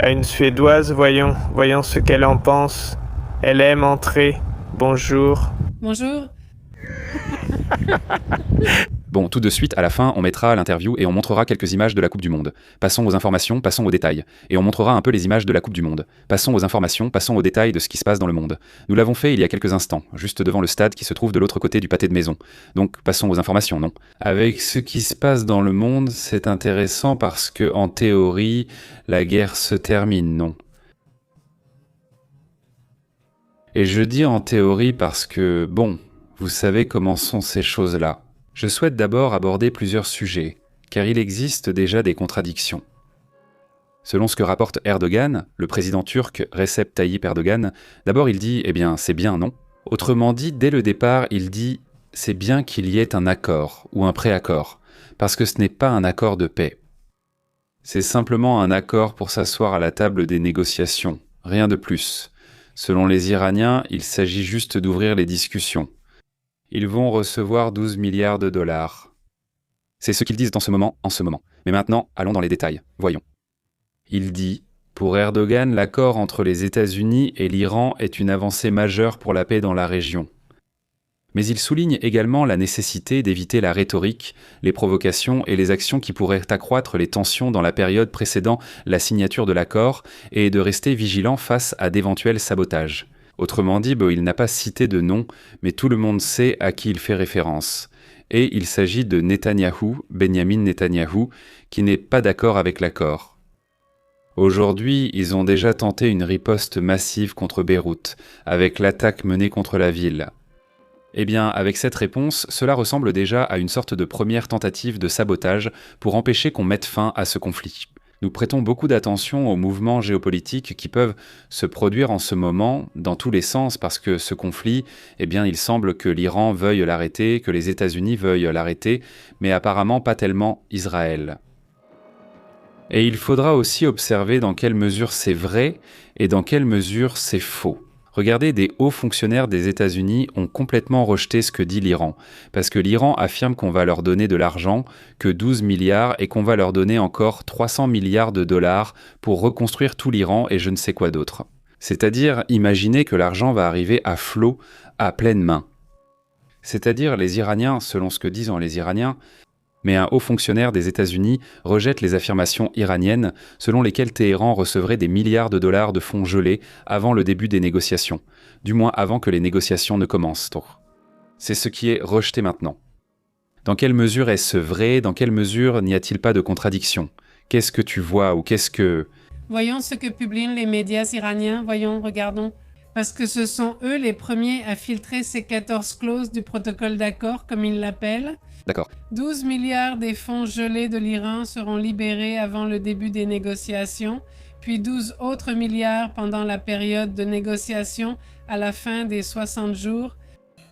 À une Suédoise, voyons ce qu'elle en pense. Elle aime entrer. Bonjour. Bonjour. Bon, tout de suite, à la fin, on mettra l'interview et on montrera quelques images de la Coupe du Monde. Passons aux informations, passons aux détails. Et on montrera un peu les images de la Coupe du Monde. Passons aux informations, passons aux détails de ce qui se passe dans le monde. Nous l'avons fait il y a quelques instants, juste devant le stade qui se trouve de l'autre côté du pâté de maison. Donc, passons aux informations, non ? Avec ce qui se passe dans le monde, c'est intéressant parce que, en théorie, la guerre se termine, non ? Et je dis en théorie parce que, bon, vous savez comment sont ces choses-là. Je souhaite d'abord aborder plusieurs sujets, car il existe déjà des contradictions. Selon ce que rapporte Erdogan, le président turc Recep Tayyip Erdogan, d'abord il dit « eh bien, c'est bien, non ?» Autrement dit, dès le départ, il dit « c'est bien qu'il y ait un accord ou un pré-accord, parce que ce n'est pas un accord de paix. C'est simplement un accord pour s'asseoir à la table des négociations, rien de plus. Selon les Iraniens, il s'agit juste d'ouvrir les discussions. Ils vont recevoir 12 milliards de dollars. C'est ce qu'ils disent en ce moment. Mais maintenant, allons dans les détails. Voyons. Il dit « Pour Erdogan, l'accord entre les États-Unis et l'Iran est une avancée majeure pour la paix dans la région. » Mais il souligne également la nécessité d'éviter la rhétorique, les provocations et les actions qui pourraient accroître les tensions dans la période précédant la signature de l'accord et de rester vigilant face à d'éventuels sabotages. Autrement dit, il n'a pas cité de nom, mais tout le monde sait à qui il fait référence. Et il s'agit de Netanyahou, Benyamin Netanyahou, qui n'est pas d'accord avec l'accord. Aujourd'hui, ils ont déjà tenté une riposte massive contre Beyrouth, avec l'attaque menée contre la ville. Eh bien, avec cette réponse, cela ressemble déjà à une sorte de première tentative de sabotage pour empêcher qu'on mette fin à ce conflit. Nous prêtons beaucoup d'attention aux mouvements géopolitiques qui peuvent se produire en ce moment dans tous les sens parce que ce conflit, eh bien, il semble que l'Iran veuille l'arrêter, que les États-Unis veuillent l'arrêter, mais apparemment pas tellement Israël. Et il faudra aussi observer dans quelle mesure c'est vrai et dans quelle mesure c'est faux. Regardez, des hauts fonctionnaires des États-Unis ont complètement rejeté ce que dit l'Iran, parce que l'Iran affirme qu'on va leur donner de l'argent, que 12 milliards, et qu'on va leur donner encore 300 milliards de dollars pour reconstruire tout l'Iran et je ne sais quoi d'autre. C'est-à-dire, imaginez que l'argent va arriver à flot, à pleine main. C'est-à-dire, les Iraniens, selon ce que disent les Iraniens, mais un haut fonctionnaire des États-Unis rejette les affirmations iraniennes selon lesquelles Téhéran recevrait des milliards de dollars de fonds gelés avant le début des négociations, du moins avant que les négociations ne commencent. C'est ce qui est rejeté maintenant. Dans quelle mesure est-ce vrai ? Dans quelle mesure n'y a-t-il pas de contradiction ? Qu'est-ce que tu vois ou qu'est-ce que... Voyons ce que publient les médias iraniens. Voyons, regardons. Parce que ce sont eux les premiers à filtrer ces 14 clauses du protocole d'accord, comme ils l'appellent. D'accord. 12 milliards des fonds gelés de l'Iran seront libérés avant le début des négociations, puis 12 autres milliards pendant la période de négociation à la fin des 60 jours.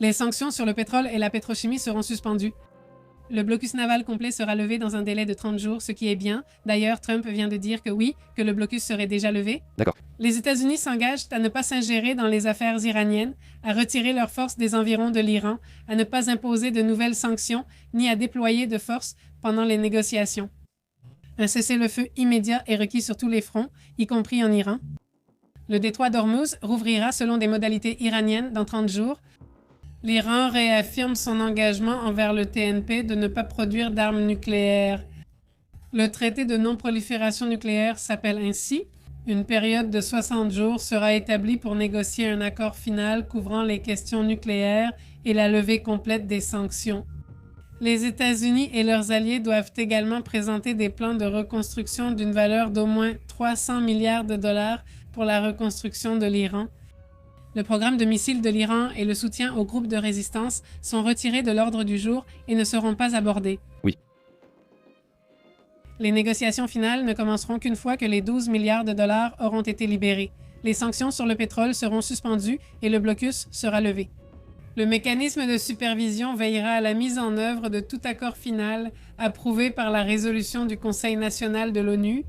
Les sanctions sur le pétrole et la pétrochimie seront suspendues. Le blocus naval complet sera levé dans un délai de 30 jours, ce qui est bien. D'ailleurs, Trump vient de dire que oui, que le blocus serait déjà levé. D'accord. Les États-Unis s'engagent à ne pas s'ingérer dans les affaires iraniennes, à retirer leurs forces des environs de l'Iran, à ne pas imposer de nouvelles sanctions, ni à déployer de force pendant les négociations. Un cessez-le-feu immédiat est requis sur tous les fronts, y compris en Iran. Le détroit d'Ormuz rouvrira selon des modalités iraniennes dans 30 jours. L'Iran réaffirme son engagement envers le TNP de ne pas produire d'armes nucléaires. Le traité de non-prolifération nucléaire s'appelle ainsi. Une période de 60 jours sera établie pour négocier un accord final couvrant les questions nucléaires et la levée complète des sanctions. Les États-Unis et leurs alliés doivent également présenter des plans de reconstruction d'une valeur d'au moins 300 milliards de dollars pour la reconstruction de l'Iran. Le programme de missiles de l'Iran et le soutien aux groupes de résistance sont retirés de l'ordre du jour et ne seront pas abordés. Oui. Les négociations finales ne commenceront qu'une fois que les 12 milliards de dollars auront été libérés. Les sanctions sur le pétrole seront suspendues et le blocus sera levé. Le mécanisme de supervision veillera à la mise en œuvre de tout accord final approuvé par la résolution du Conseil national de l'ONU.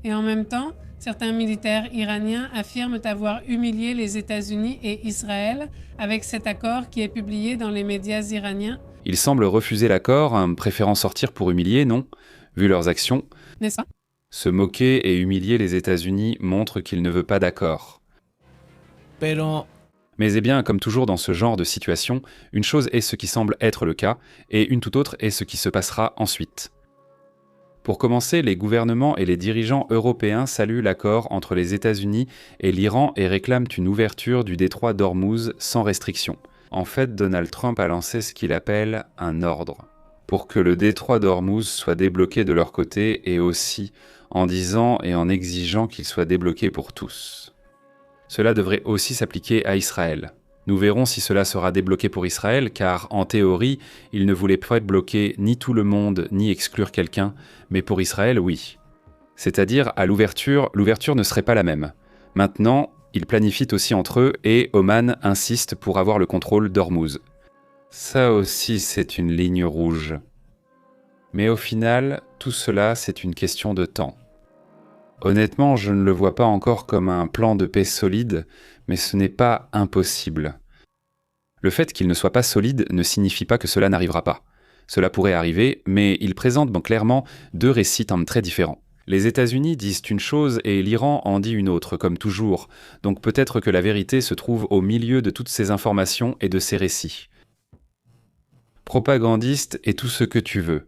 Et en même temps, certains militaires iraniens affirment avoir humilié les États-Unis et Israël avec cet accord qui est publié dans les médias iraniens. Ils semblent refuser l'accord, préférant sortir pour humilier, non ? Vu leurs actions. N'est-ce pas ? Se moquer et humilier les États-Unis montre qu'il ne veut pas d'accord. Pero Mais eh bien, comme toujours dans ce genre de situation, une chose est ce qui semble être le cas, et une toute autre est ce qui se passera ensuite. Pour commencer, les gouvernements et les dirigeants européens saluent l'accord entre les États-Unis et l'Iran et réclament une ouverture du détroit d'Ormuz sans restriction. En fait, Donald Trump a lancé ce qu'il appelle un ordre, pour que le détroit d'Ormuz soit débloqué de leur côté et aussi en disant et en exigeant qu'il soit débloqué pour tous. Cela devrait aussi s'appliquer à Israël. Nous verrons si cela sera débloqué pour Israël, car en théorie, il ne voulait pas bloquer ni tout le monde, ni exclure quelqu'un, mais pour Israël, oui. C'est-à-dire, à l'ouverture ne serait pas la même. Maintenant, ils planifient aussi entre eux, et Oman insiste pour avoir le contrôle d'Ormuz. Ça aussi, c'est une ligne rouge. Mais au final, tout cela, c'est une question de temps. Honnêtement, je ne le vois pas encore comme un plan de paix solide, mais ce n'est pas impossible. Le fait qu'il ne soit pas solide ne signifie pas que cela n'arrivera pas. Cela pourrait arriver, mais il présente clairement deux récits très différents. Les États-Unis disent une chose et l'Iran en dit une autre, comme toujours, donc peut-être que la vérité se trouve au milieu de toutes ces informations et de ces récits. Propagandiste est tout ce que tu veux.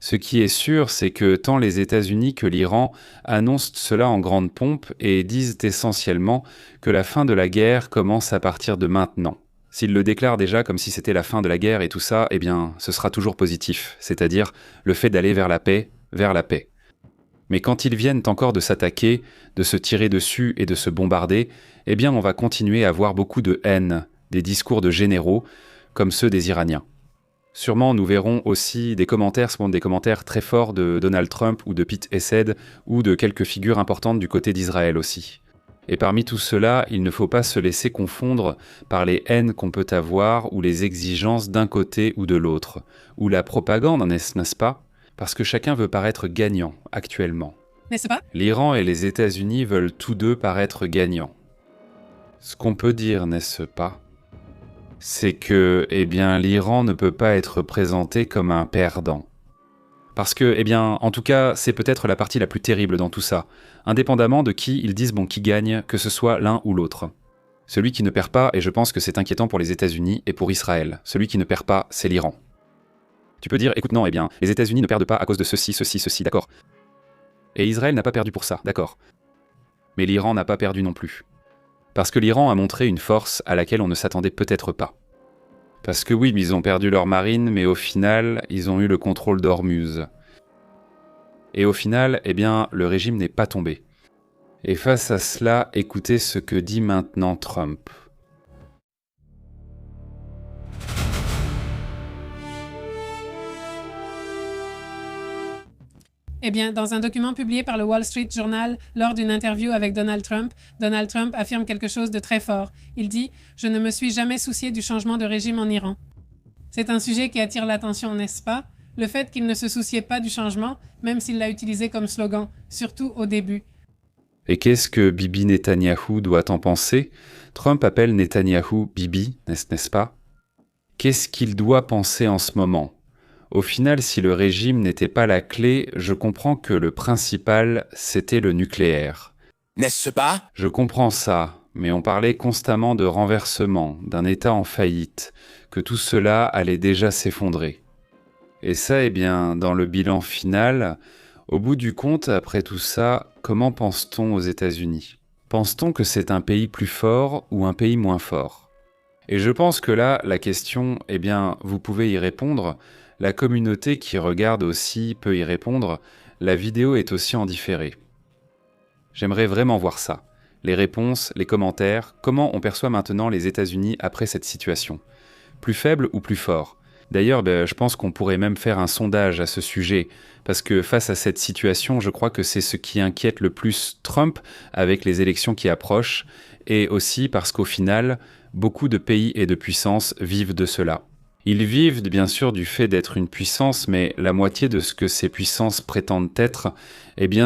Ce qui est sûr, c'est que tant les États-Unis que l'Iran annoncent cela en grande pompe et disent essentiellement que la fin de la guerre commence à partir de maintenant. S'ils le déclarent déjà comme si c'était la fin de la guerre et tout ça, eh bien, ce sera toujours positif, c'est-à-dire le fait d'aller vers la paix. Mais quand ils viennent encore de s'attaquer, de se tirer dessus et de se bombarder, eh bien, on va continuer à voir beaucoup de haine, des discours de généraux, comme ceux des Iraniens. Sûrement, nous verrons aussi des commentaires très forts de Donald Trump ou de Pete Hegseth ou de quelques figures importantes du côté d'Israël aussi. Et parmi tout cela, il ne faut pas se laisser confondre par les haines qu'on peut avoir ou les exigences d'un côté ou de l'autre, ou la propagande, n'est-ce pas? Parce que chacun veut paraître gagnant actuellement. N'est-ce pas? L'Iran et les États-Unis veulent tous deux paraître gagnants. Ce qu'on peut dire, n'est-ce pas? C'est que, l'Iran ne peut pas être présenté comme un perdant. Parce que, en tout cas, c'est peut-être la partie la plus terrible dans tout ça, indépendamment de qui ils disent qui gagne, que ce soit l'un ou l'autre. Celui qui ne perd pas, et je pense que c'est inquiétant pour les États-Unis et pour Israël, celui qui ne perd pas, c'est l'Iran. Tu peux dire, écoute, non, les États-Unis ne perdent pas à cause de ceci, d'accord. Et Israël n'a pas perdu pour ça, d'accord. Mais l'Iran n'a pas perdu non plus. Parce que l'Iran a montré une force à laquelle on ne s'attendait peut-être pas. Parce que oui, ils ont perdu leur marine, mais au final, ils ont eu le contrôle d'Ormuz. Et au final, le régime n'est pas tombé. Et face à cela, écoutez ce que dit maintenant Trump. Dans un document publié par le Wall Street Journal lors d'une interview avec Donald Trump affirme quelque chose de très fort. Il dit « Je ne me suis jamais soucié du changement de régime en Iran ». C'est un sujet qui attire l'attention, n'est-ce pas? Le fait qu'il ne se souciait pas du changement, même s'il l'a utilisé comme slogan, surtout au début. Et qu'est-ce que Bibi Netanyahou doit en penser? Trump appelle Netanyahou Bibi, n'est-ce pas? Qu'est-ce qu'il doit penser en ce moment? Au final, si le régime n'était pas la clé, je comprends que le principal, c'était le nucléaire. n'est-ce pas? Je comprends ça, mais on parlait constamment de renversement, d'un État en faillite, que tout cela allait déjà s'effondrer. Et ça, dans le bilan final, au bout du compte, après tout ça, comment pense-t-on aux États-Unis? Pense-t-on que c'est un pays plus fort ou un pays moins fort? Et je pense que là, la question, vous pouvez y répondre. La communauté qui regarde aussi peut y répondre. La vidéo est aussi en différé. J'aimerais vraiment voir ça. Les réponses, les commentaires, comment on perçoit maintenant les États-Unis après cette situation. Plus faible ou plus fort? D'ailleurs, je pense qu'on pourrait même faire un sondage à ce sujet, parce que face à cette situation, je crois que c'est ce qui inquiète le plus Trump avec les élections qui approchent, et aussi parce qu'au final, beaucoup de pays et de puissances vivent de cela. Ils vivent bien sûr du fait d'être une puissance, mais la moitié de ce que ces puissances prétendent être,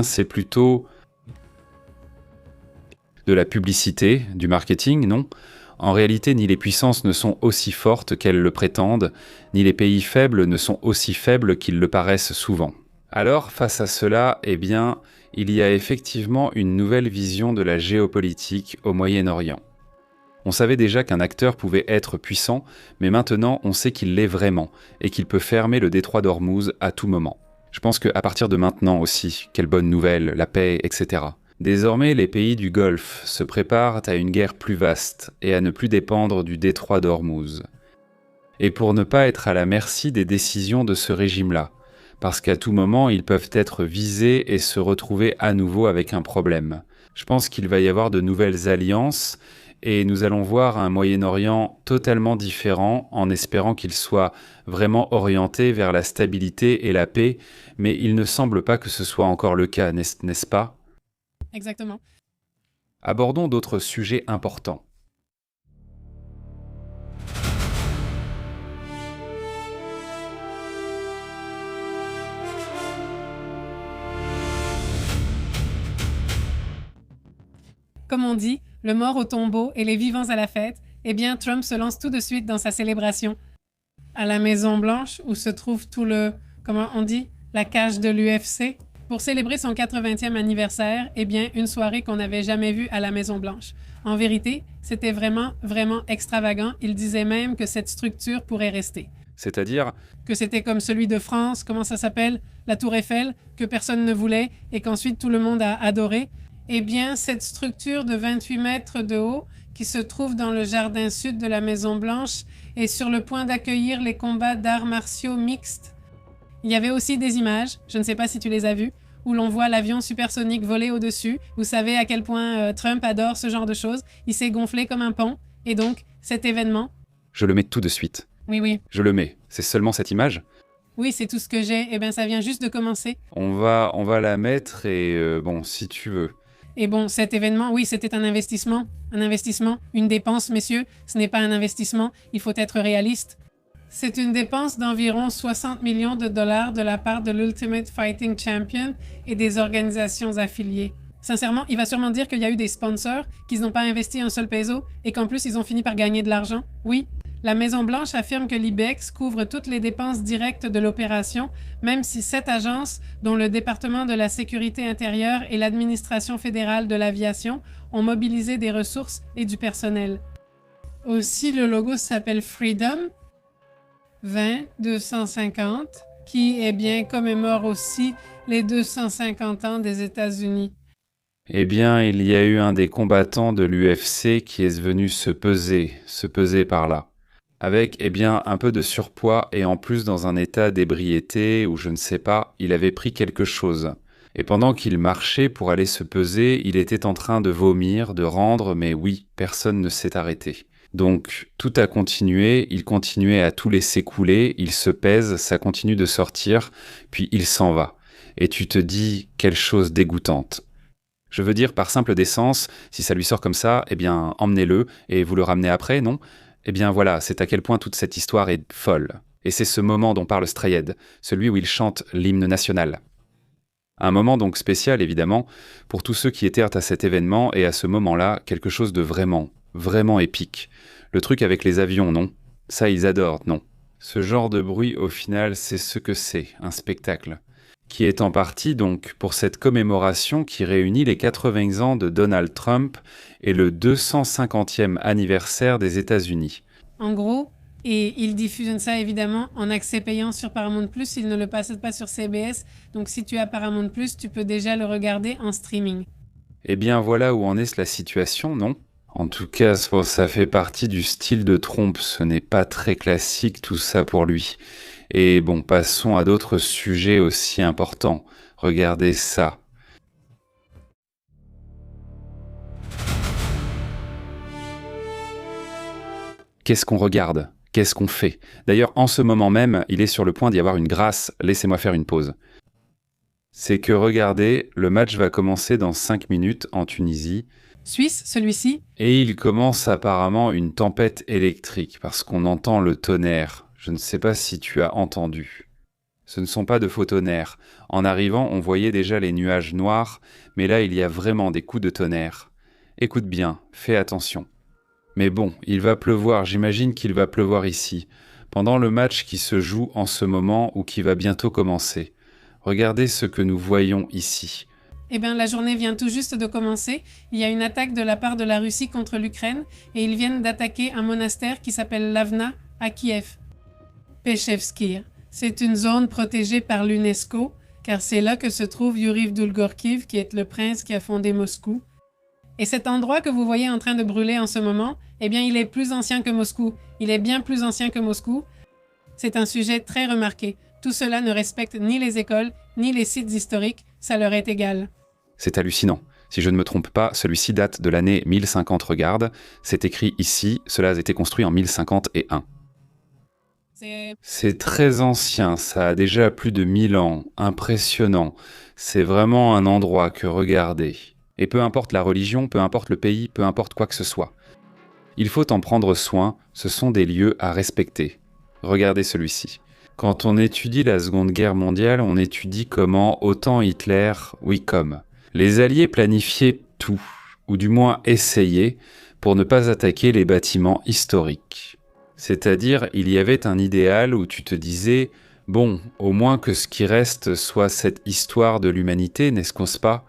c'est plutôt de la publicité, du marketing, non? En réalité, ni les puissances ne sont aussi fortes qu'elles le prétendent, ni les pays faibles ne sont aussi faibles qu'ils le paraissent souvent. Alors, face à cela, eh bien, il y a effectivement une nouvelle vision de la géopolitique au Moyen-Orient. On savait déjà qu'un acteur pouvait être puissant, mais maintenant on sait qu'il l'est vraiment, et qu'il peut fermer le détroit d'Ormuz à tout moment. Je pense qu'à partir de maintenant aussi, quelle bonne nouvelle, la paix, etc. Désormais, les pays du Golfe se préparent à une guerre plus vaste, et à ne plus dépendre du détroit d'Ormuz. Et pour ne pas être à la merci des décisions de ce régime-là, parce qu'à tout moment, ils peuvent être visés et se retrouver à nouveau avec un problème. Je pense qu'il va y avoir de nouvelles alliances, et nous allons voir un Moyen-Orient totalement différent, en espérant qu'il soit vraiment orienté vers la stabilité et la paix, mais il ne semble pas que ce soit encore le cas, n'est-ce pas ? Exactement. Abordons d'autres sujets importants. Comme on dit, le mort au tombeau et les vivants à la fête, eh bien Trump se lance tout de suite dans sa célébration. À la Maison-Blanche, où se trouve tout le, comment on dit, la cage de l'UFC, pour célébrer son 80e anniversaire, eh bien une soirée qu'on n'avait jamais vue à la Maison-Blanche. En vérité, c'était vraiment, vraiment extravagant. Il disait même que cette structure pourrait rester. C'est-à-dire, Que c'était comme celui de France, comment ça s'appelle, la Tour Eiffel, que personne ne voulait et qu'ensuite tout le monde a adoré. Eh bien, cette structure de 28 mètres de haut qui se trouve dans le jardin sud de la Maison-Blanche est sur le point d'accueillir les combats d'arts martiaux mixtes. Il y avait aussi des images, je ne sais pas si tu les as vues, où l'on voit l'avion supersonique voler au-dessus. Vous savez à quel point Trump adore ce genre de choses. Il s'est gonflé comme un pont. Et donc, cet événement... je le mets tout de suite. Oui. Je le mets. C'est seulement cette image ? Oui, c'est tout ce que j'ai. Eh bien, ça vient juste de commencer. On va la mettre et bon, si tu veux. Et bon, cet événement, oui, c'était un investissement. Un investissement, une dépense, messieurs. Ce n'est pas un investissement. Il faut être réaliste. C'est une dépense d'environ 60 millions de dollars de la part de l'Ultimate Fighting Champion et des organisations affiliées. Sincèrement, il va sûrement dire qu'il y a eu des sponsors, qu'ils n'ont pas investi un seul peso et qu'en plus, ils ont fini par gagner de l'argent. Oui, la Maison-Blanche affirme que l'IBEX couvre toutes les dépenses directes de l'opération, même si 7 agences, dont le département de la sécurité intérieure et l'administration fédérale de l'aviation, ont mobilisé des ressources et du personnel. Aussi, le logo s'appelle Freedom 20-250, qui eh bien commémore aussi les 250 ans des États-Unis. Eh bien, il y a eu un des combattants de l'UFC qui est venu se peser par là. Avec, eh bien, un peu de surpoids et en plus dans un état d'ébriété ou je ne sais pas, il avait pris quelque chose. Et pendant qu'il marchait pour aller se peser, il était en train de vomir, de rendre, mais oui, personne ne s'est arrêté. Donc, tout a continué, il continuait à tout laisser couler, il se pèse, ça continue de sortir, puis il s'en va. Et tu te dis, quelle chose dégoûtante. Je veux dire, par simple décence, si ça lui sort comme ça, eh bien, emmenez-le, et vous le ramenez après, non ? Eh bien voilà, c'est à quel point toute cette histoire est folle. Et c'est ce moment dont parle Strayed, celui où il chante l'hymne national. Un moment donc spécial, évidemment, pour tous ceux qui étaient à cet événement, et à ce moment-là, quelque chose de vraiment, vraiment épique. Le truc avec les avions, non ? Ça, ils adorent, non ? Ce genre de bruit, au final, c'est ce que c'est, un spectacle. Qui est en partie, donc, pour cette commémoration qui réunit les 80 ans de Donald Trump et le 250e anniversaire des États-Unis. En gros, et ils diffusent ça évidemment en accès payant sur Paramount+, ils ne le passent pas sur CBS, donc si tu as Paramount+, tu peux déjà le regarder en streaming. Eh bien voilà où en est la situation, non ? En tout cas, ça fait partie du style de Trump, ce n'est pas très classique tout ça pour lui. Et bon, passons à d'autres sujets aussi importants. Regardez ça. Qu'est-ce qu'on regarde ? Qu'est-ce qu'on fait ? D'ailleurs, en ce moment même, il est sur le point d'y avoir une grâce. Laissez-moi faire une pause. C'est que, regardez, le match va commencer dans 5 minutes en Tunisie. Suisse, celui-ci ? Et il commence apparemment une tempête électrique, parce qu'on entend le tonnerre. Je ne sais pas si tu as entendu. Ce ne sont pas de faux tonnerres. En arrivant, on voyait déjà les nuages noirs, mais là, il y a vraiment des coups de tonnerre. Écoute bien, fais attention. Mais bon, il va pleuvoir, j'imagine qu'il va pleuvoir ici, pendant le match qui se joue en ce moment ou qui va bientôt commencer. Regardez ce que nous voyons ici. Eh bien, la journée vient tout juste de commencer. Il y a une attaque de la part de la Russie contre l'Ukraine et ils viennent d'attaquer un monastère qui s'appelle Lavna à Kiev. Peshevskir. C'est une zone protégée par l'UNESCO car c'est là que se trouve Yuriv Dolgorkiv qui est le prince qui a fondé Moscou. Et cet endroit que vous voyez en train de brûler en ce moment, eh bien, il est plus ancien que Moscou. Il est bien plus ancien que Moscou. C'est un sujet très remarqué. Tout cela ne respecte ni les écoles, ni les sites historiques. Ça leur est égal. C'est hallucinant. Si je ne me trompe pas, celui-ci date de l'année 1050, regarde. C'est écrit ici, cela a été construit en 1051. C'est très ancien, ça a déjà plus de 1000 ans. Impressionnant. C'est vraiment un endroit que regarder. Et peu importe la religion, peu importe le pays, peu importe quoi que ce soit. Il faut en prendre soin, ce sont des lieux à respecter. Regardez celui-ci. Quand on étudie la Seconde Guerre mondiale, on étudie comment, autant Hitler, oui comme. Les Alliés planifiaient tout, ou du moins essayaient, pour ne pas attaquer les bâtiments historiques. C'est-à-dire, il y avait un idéal où tu te disais « Bon, au moins que ce qui reste soit cette histoire de l'humanité, n'est-ce pas ?»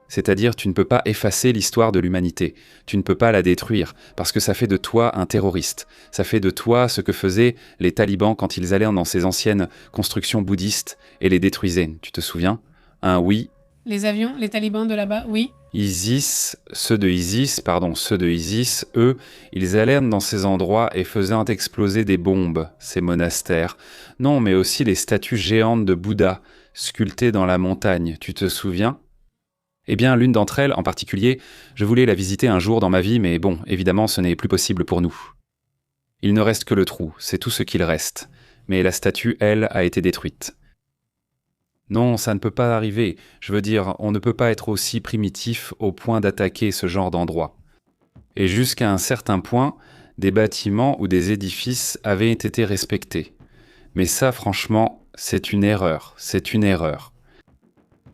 C'est-à-dire, tu ne peux pas effacer l'histoire de l'humanité, tu ne peux pas la détruire, parce que ça fait de toi un terroriste, ça fait de toi ce que faisaient les talibans quand ils allaient dans ces anciennes constructions bouddhistes et les détruisaient, tu te souviens ? Oui. Les avions, les talibans de là-bas, oui. Ceux de Isis, eux, ils allaient dans ces endroits et faisaient exploser des bombes, ces monastères. Non, mais aussi les statues géantes de Bouddha, sculptées dans la montagne, tu te souviens ? Eh bien, l'une d'entre elles, en particulier, je voulais la visiter un jour dans ma vie, mais bon, évidemment, ce n'est plus possible pour nous. Il ne reste que le trou, c'est tout ce qu'il reste. Mais la statue, elle, a été détruite. Non, ça ne peut pas arriver. Je veux dire, on ne peut pas être aussi primitif au point d'attaquer ce genre d'endroit. Et jusqu'à un certain point, des bâtiments ou des édifices avaient été respectés. Mais ça, franchement, c'est une erreur.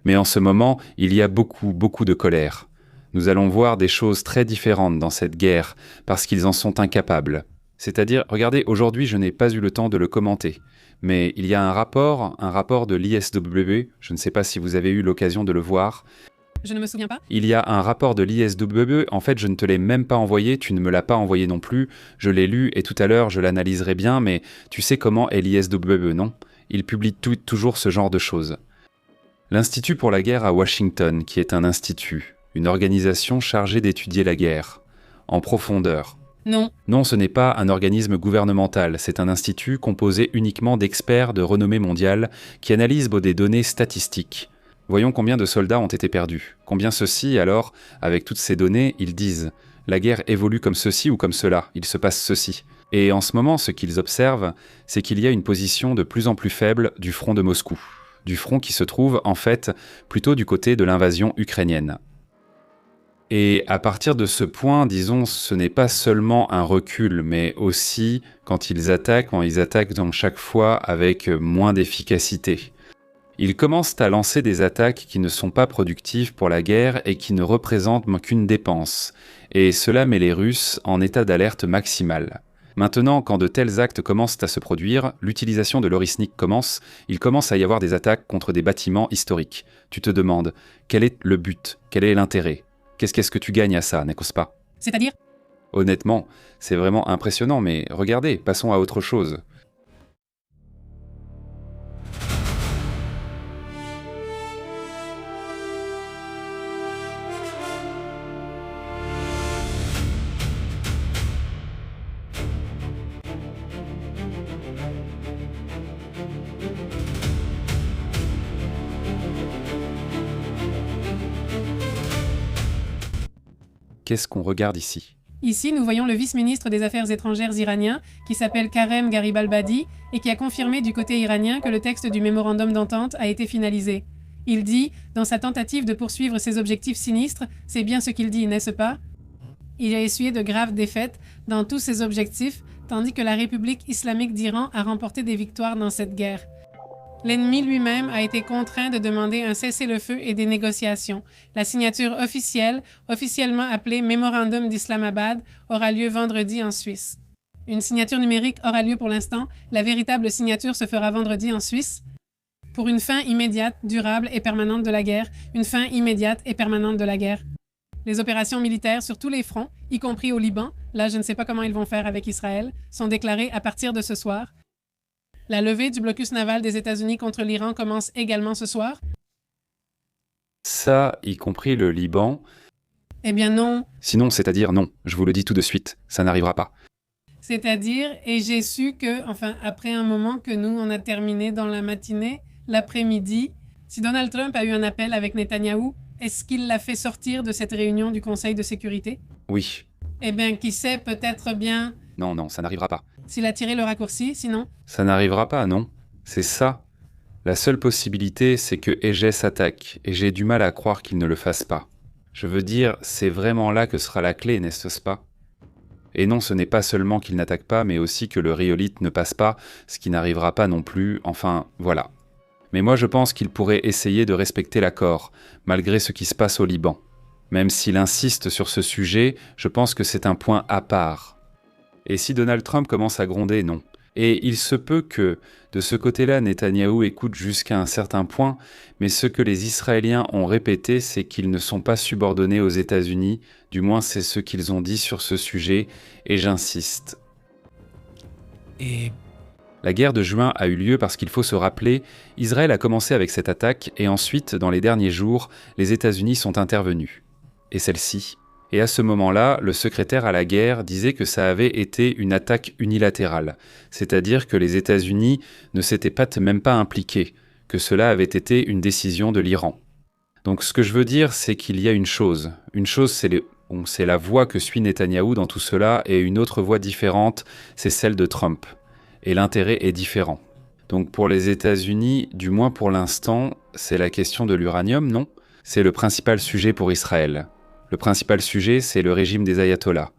Mais en ce moment, il y a beaucoup de colère. Nous allons voir des choses très différentes dans cette guerre, parce qu'ils en sont incapables. C'est-à-dire, regardez, aujourd'hui, je n'ai pas eu le temps de le commenter, mais il y a un rapport de l'ISWB, je ne sais pas si vous avez eu l'occasion de le voir. Je ne me souviens pas. Il y a un rapport de l'ISWB, en fait, je ne te l'ai même pas envoyé, tu ne me l'as pas envoyé non plus, je l'ai lu et tout à l'heure, je l'analyserai bien, mais tu sais comment est l'ISWB, non ? Il publie toujours ce genre de choses. L'Institut pour la guerre à Washington, qui est un institut, une organisation chargée d'étudier la guerre, en profondeur. Non, ce n'est pas un organisme gouvernemental, c'est un institut composé uniquement d'experts de renommée mondiale qui analysent des données statistiques. Voyons combien de soldats ont été perdus. Combien ceux-ci, alors, avec toutes ces données, ils disent « la guerre évolue comme ceci ou comme cela, il se passe ceci ». Et en ce moment, ce qu'ils observent, c'est qu'il y a une position de plus en plus faible du front de Moscou. Du front qui se trouve, en fait, plutôt du côté de l'invasion ukrainienne. Et à partir de ce point, disons, ce n'est pas seulement un recul, mais aussi, quand ils attaquent donc chaque fois avec moins d'efficacité. Ils commencent à lancer des attaques qui ne sont pas productives pour la guerre et qui ne représentent qu'une dépense. Et cela met les Russes en état d'alerte maximale. Maintenant, quand de tels actes commencent à se produire, l'utilisation de l'Orisnik commence, il commence à y avoir des attaques contre des bâtiments historiques. Tu te demandes, quel est le but ? Quel est l'intérêt ? Qu'est-ce que tu gagnes à ça, n'est-ce pas ? C'est-à-dire ? Honnêtement, c'est vraiment impressionnant, mais regardez, passons à autre chose. Qu'est-ce qu'on regarde ici ? Ici, nous voyons le vice-ministre des Affaires étrangères iranien, qui s'appelle Karem Garibalbadi, et qui a confirmé du côté iranien que le texte du mémorandum d'entente a été finalisé. Il dit, dans sa tentative de poursuivre ses objectifs sinistres, c'est bien ce qu'il dit, n'est-ce pas ? Il a essuyé de graves défaites dans tous ses objectifs, tandis que la République islamique d'Iran a remporté des victoires dans cette guerre. L'ennemi lui-même a été contraint de demander un cessez-le-feu et des négociations. La signature officielle, officiellement appelée Mémorandum d'Islamabad, aura lieu vendredi en Suisse. Une signature numérique aura lieu pour l'instant. La véritable signature se fera vendredi en Suisse. pour une fin immédiate, durable et permanente de la guerre, une fin immédiate et permanente de la guerre. Les opérations militaires sur tous les fronts, y compris au Liban, là je ne sais pas comment ils vont faire avec Israël, sont déclarées à partir de ce soir. La levée du blocus naval des États-Unis contre l'Iran commence également ce soir. Ça, y compris le Liban. Eh bien non, Sinon, c'est-à-dire non, je vous le dis tout de suite, ça n'arrivera pas. c'est-à-dire, et j'ai su que, enfin après un moment que nous on a terminé dans la matinée, l'après-midi, si Donald Trump a eu un appel avec Netanyahou, est-ce qu'il l'a fait sortir de cette réunion du Conseil de sécurité? Oui. Eh bien, qui sait, peut-être bien Non, ça n'arrivera pas. s'il a tiré le raccourci, sinon. Ça n'arrivera pas, non? C'est ça. La seule possibilité, c'est que Égée s'attaque, et j'ai du mal à croire qu'il ne le fasse pas. Je veux dire, c'est vraiment là que sera la clé, n'est-ce pas? Et non, ce n'est pas seulement qu'il n'attaque pas, mais aussi que le rhyolite ne passe pas, ce qui n'arrivera pas non plus, enfin, voilà. Mais moi je pense qu'il pourrait essayer de respecter l'accord, malgré ce qui se passe au Liban. Même s'il insiste sur ce sujet, je pense que c'est un point à part. Et si Donald Trump commence à gronder, non. Et il se peut que, de ce côté-là, Netanyahou écoute jusqu'à un certain point, mais ce que les Israéliens ont répété, c'est qu'ils ne sont pas subordonnés aux États-Unis, du moins c'est ce qu'ils ont dit sur ce sujet, et j'insiste. Et La guerre de juin a eu lieu parce qu'il faut se rappeler, Israël a commencé avec cette attaque et ensuite, dans les derniers jours, les États-Unis sont intervenus. Et celle-ci. Et à ce moment-là, le secrétaire à la guerre disait que ça avait été une attaque unilatérale, c'est-à-dire que les États-Unis ne s'étaient même pas impliqués, que cela avait été une décision de l'Iran. Donc ce que je veux dire, c'est qu'il y a une chose. Une chose, c'est la voie que suit Netanyahou dans tout cela, et une autre voie différente, c'est celle de Trump. Et l'intérêt est différent. Donc pour les États-Unis, du moins pour l'instant, c'est la question de l'uranium, non? C'est le principal sujet pour Israël. Le principal sujet, c'est le régime des ayatollahs.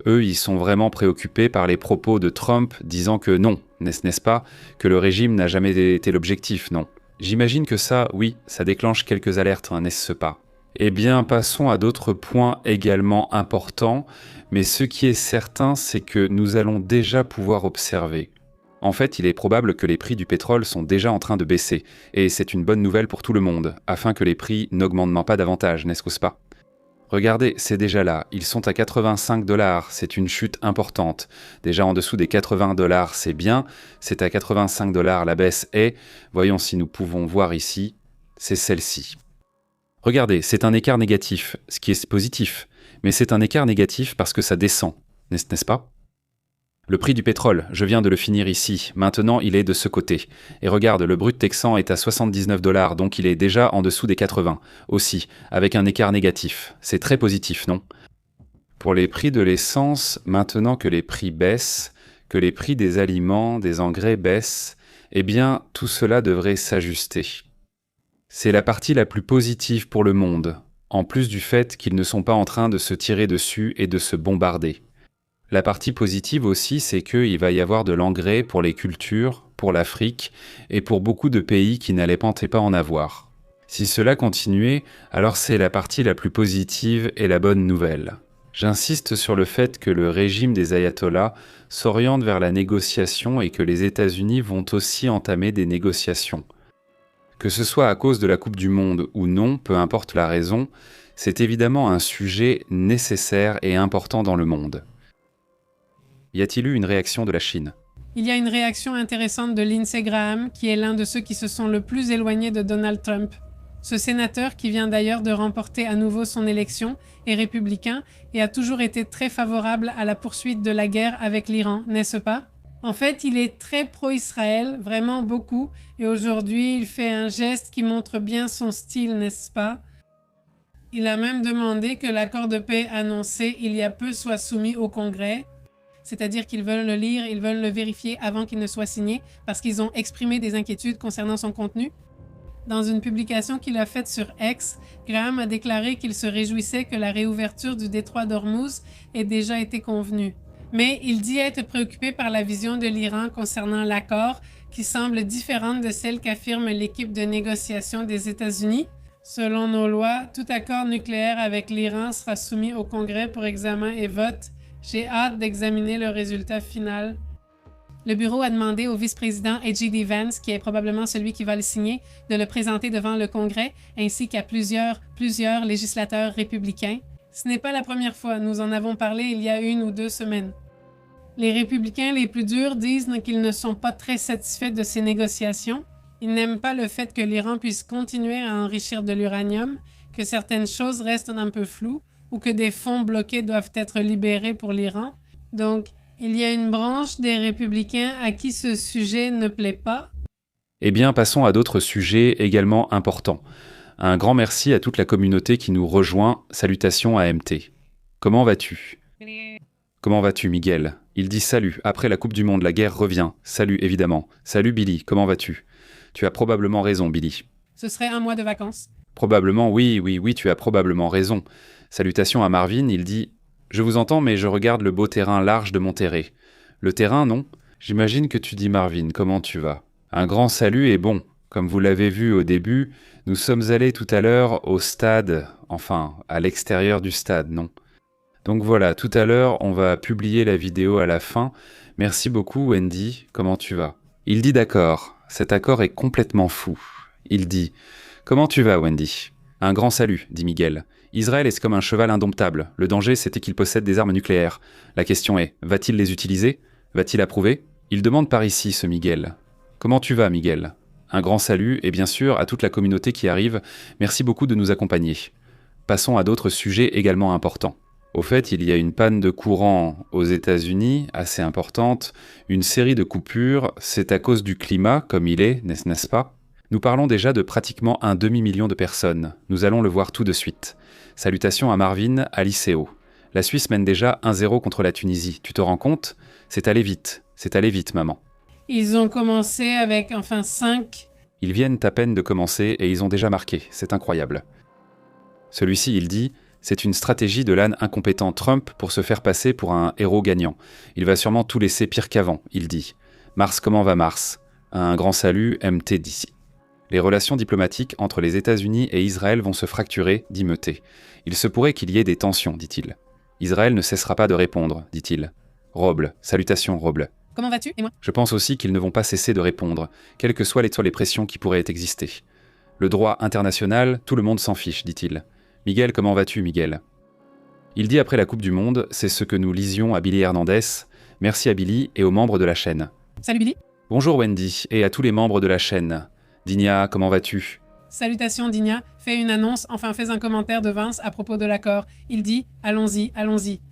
Eux, ils sont vraiment préoccupés par les propos de Trump disant que non, n'est-ce pas, que le régime n'a jamais été l'objectif, non. J'imagine que ça, oui, ça déclenche quelques alertes, n'est-ce pas? Eh bien, passons à d'autres points également importants, mais ce qui est certain, c'est que nous allons déjà pouvoir observer. En fait, il est probable que les prix du pétrole sont déjà en train de baisser, et c'est une bonne nouvelle pour tout le monde, afin que les prix n'augmentent pas davantage, n'est-ce pas? Regardez, c'est déjà là, ils sont à 85 $, c'est une chute importante. Déjà en dessous des 80 $, c'est bien, c'est à 85 $, la baisse est, voyons si nous pouvons voir ici, c'est celle-ci. Regardez, c'est un écart négatif, ce qui est positif, mais c'est un écart négatif parce que ça descend, n'est-ce pas? Le prix du pétrole, je viens de le finir ici, maintenant il est de ce côté. Et regarde, le brut texan est à 79 $, donc il est déjà en dessous des 80, aussi, avec un écart négatif. C'est très positif, non? Pour les prix de l'essence, maintenant que les prix baissent, que les prix des aliments, des engrais baissent, eh bien, tout cela devrait s'ajuster. C'est la partie la plus positive pour le monde, en plus du fait qu'ils ne sont pas en train de se tirer dessus et de se bombarder. La partie positive aussi, c'est qu'il va y avoir de l'engrais pour les cultures, pour l'Afrique et pour beaucoup de pays qui n'allaient pas en avoir. Si cela continuait, alors c'est la partie la plus positive et la bonne nouvelle. J'insiste sur le fait que le régime des ayatollahs s'oriente vers la négociation et que les États-Unis vont aussi entamer des négociations. Que ce soit à cause de la Coupe du Monde ou non, peu importe la raison, c'est évidemment un sujet nécessaire et important dans le monde. Y a-t-il eu une réaction de la Chine? Il y a une réaction intéressante de Lindsey Graham, qui est l'un de ceux qui se sont le plus éloignés de Donald Trump. Ce sénateur, qui vient d'ailleurs de remporter à nouveau son élection, est républicain et a toujours été très favorable à la poursuite de la guerre avec l'Iran, n'est-ce pas? En fait, il est très pro-Israël, vraiment beaucoup, et aujourd'hui, il fait un geste qui montre bien son style, n'est-ce pas? Il a même demandé que l'accord de paix annoncé il y a peu soit soumis au Congrès, c'est-à-dire qu'ils veulent le lire, ils veulent le vérifier avant qu'il ne soit signé, parce qu'ils ont exprimé des inquiétudes concernant son contenu. Dans une publication qu'il a faite sur X, Graham a déclaré qu'il se réjouissait que la réouverture du détroit d'Ormuz ait déjà été convenue. Mais il dit être préoccupé par la vision de l'Iran concernant l'accord, qui semble différente de celle qu'affirme l'équipe de négociation des États-Unis. Selon nos lois, tout accord nucléaire avec l'Iran sera soumis au Congrès pour examen et vote. J'ai hâte d'examiner le résultat final. Le bureau a demandé au vice-président J.D. Vance, qui est probablement celui qui va le signer, de le présenter devant le Congrès, ainsi qu'à plusieurs législateurs républicains. Ce n'est pas la première fois, nous en avons parlé il y a 1 ou 2 semaines. Les républicains les plus durs disent qu'ils ne sont pas très satisfaits de ces négociations. Ils n'aiment pas le fait que l'Iran puisse continuer à enrichir de l'uranium, que certaines choses restent un peu floues, ou que des fonds bloqués doivent être libérés pour l'Iran. Donc, il y a une branche des républicains à qui ce sujet ne plaît pas. Eh bien, passons à d'autres sujets également importants. Un grand merci à toute la communauté qui nous rejoint. Salutations à MT. Comment vas-tu ? Comment vas-tu, Miguel ? Il dit salut. Après la Coupe du Monde, la guerre revient. Salut, évidemment. Salut, Billy. Comment vas-tu ? Tu as probablement raison, Billy. Ce serait 1 mois de vacances. Probablement, oui, tu as probablement raison. Salutations à Marvin, il dit « Je vous entends, mais je regarde le beau terrain large de Monterrey. » Le terrain, non ? J'imagine que tu dis Marvin, comment tu vas ? Un grand salut et bon, comme vous l'avez vu au début, nous sommes allés tout à l'heure au stade, enfin, à l'extérieur du stade, non ? Donc voilà, tout à l'heure, on va publier la vidéo à la fin. Merci beaucoup, Wendy, comment tu vas ? Il dit d'accord, cet accord est complètement fou. Il dit « Comment tu vas, Wendy ?» Un grand salut, dit Miguel. Israël est comme un cheval indomptable. Le danger, c'était qu'il possède des armes nucléaires. La question est, va-t-il les utiliser ? Va-t-il approuver ? Il demande par ici, ce Miguel. Comment tu vas, Miguel ? Un grand salut, et bien sûr, à toute la communauté qui arrive, merci beaucoup de nous accompagner. Passons à d'autres sujets également importants. Au fait, il y a une panne de courant aux États-Unis, assez importante, une série de coupures, c'est à cause du climat, comme il est, n'est-ce pas ? Nous parlons déjà de pratiquement 1 demi-million de personnes. Nous allons le voir tout de suite. Salutations à Marvin, à l'ICO. La Suisse mène déjà 1-0 contre la Tunisie. Tu te rends compte ? C'est allé vite, maman. Ils ont commencé avec, 5. Ils viennent à peine de commencer et ils ont déjà marqué. C'est incroyable. Celui-ci, il dit... C'est une stratégie de l'âne incompétent Trump pour se faire passer pour un héros gagnant. Il va sûrement tout laisser pire qu'avant, il dit. Mars, comment va Mars ? Un grand salut, MT d'ici. Les relations diplomatiques entre les États-Unis et Israël vont se fracturer, dit Meuté. Il se pourrait qu'il y ait des tensions, dit-il. Israël ne cessera pas de répondre, dit-il. Roble, salutations Roble. Comment vas-tu ? Et moi ? Je pense aussi qu'ils ne vont pas cesser de répondre, quelles que soient les pressions qui pourraient exister. Le droit international, tout le monde s'en fiche, dit-il. Miguel, comment vas-tu, Miguel ? Il dit après la Coupe du Monde, c'est ce que nous lisions à Billy Hernandez. Merci à Billy et aux membres de la chaîne. Salut Billy. Bonjour Wendy et à tous les membres de la chaîne. Digna, comment vas-tu ? Salutations Digna, fais une annonce, fais un commentaire de Vance à propos de l'accord. Il dit « Allons-y, allons-y ».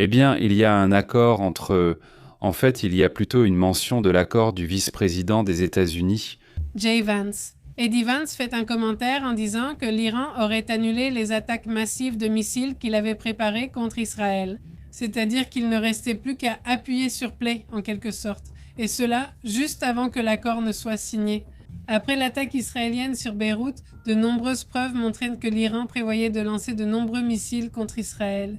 Eh bien, il y a un accord entre... En fait, il y a plutôt une mention de l'accord du vice-président des États-Unis. Jay Vance. Eddie Vance fait un commentaire en disant que l'Iran aurait annulé les attaques massives de missiles qu'il avait préparées contre Israël. C'est-à-dire qu'il ne restait plus qu'à appuyer sur play, en quelque sorte. Et cela, juste avant que l'accord ne soit signé. Après l'attaque israélienne sur Beyrouth, de nombreuses preuves montraient que l'Iran prévoyait de lancer de nombreux missiles contre Israël.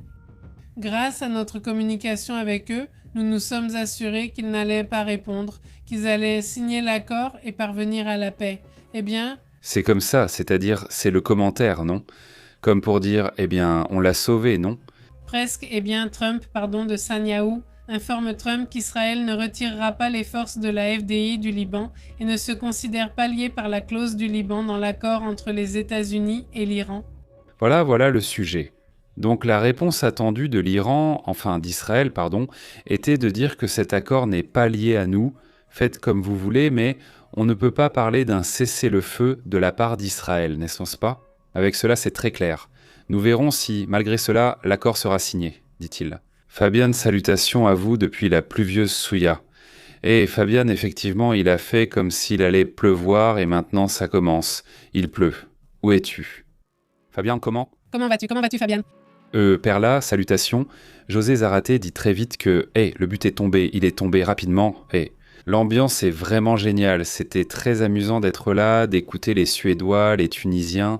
Grâce à notre communication avec eux, nous nous sommes assurés qu'ils n'allaient pas répondre, qu'ils allaient signer l'accord et parvenir à la paix. Eh bien... C'est comme ça, c'est-à-dire c'est le commentaire, non ? Comme pour dire, eh bien, on l'a sauvé, non ? Presque, eh bien, Trump, de Netanyahou, informe Trump qu'Israël ne retirera pas les forces de la FDI du Liban et ne se considère pas lié par la clause du Liban dans l'accord entre les États-Unis et l'Iran. Voilà le sujet. Donc la réponse attendue de d'Israël, était de dire que cet accord n'est pas lié à nous, faites comme vous voulez, mais on ne peut pas parler d'un cessez-le-feu de la part d'Israël, n'est-ce pas ? Avec cela, c'est très clair. Nous verrons si, malgré cela, l'accord sera signé, dit-il. Fabian, salutations à vous depuis la pluvieuse Souya. Et Fabian, effectivement, il a fait comme s'il allait pleuvoir et maintenant ça commence. Il pleut. Où es-tu ? Fabian, comment ? Comment vas-tu, Fabian ? Perla, salutations. José Zaraté dit très vite que le but est tombé, il est tombé rapidement. L'ambiance est vraiment géniale. C'était très amusant d'être là, d'écouter les Suédois, les Tunisiens.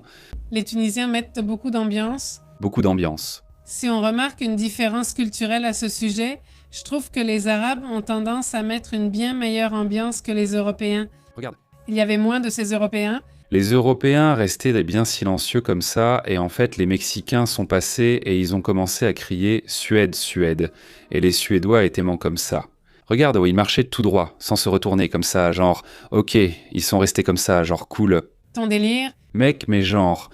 Les Tunisiens mettent beaucoup d'ambiance. Beaucoup d'ambiance. Si on remarque une différence culturelle à ce sujet, je trouve que les Arabes ont tendance à mettre une bien meilleure ambiance que les Européens. Regarde. Il y avait moins de ces Européens. Les Européens restaient bien silencieux comme ça, et en fait les Mexicains sont passés et ils ont commencé à crier « Suède, Suède ». Et les Suédois étaient comme ça. Regarde, ils marchaient tout droit, sans se retourner comme ça, genre « Ok », ils sont restés comme ça, genre « Cool ». Ton délire. Mec, mais genre,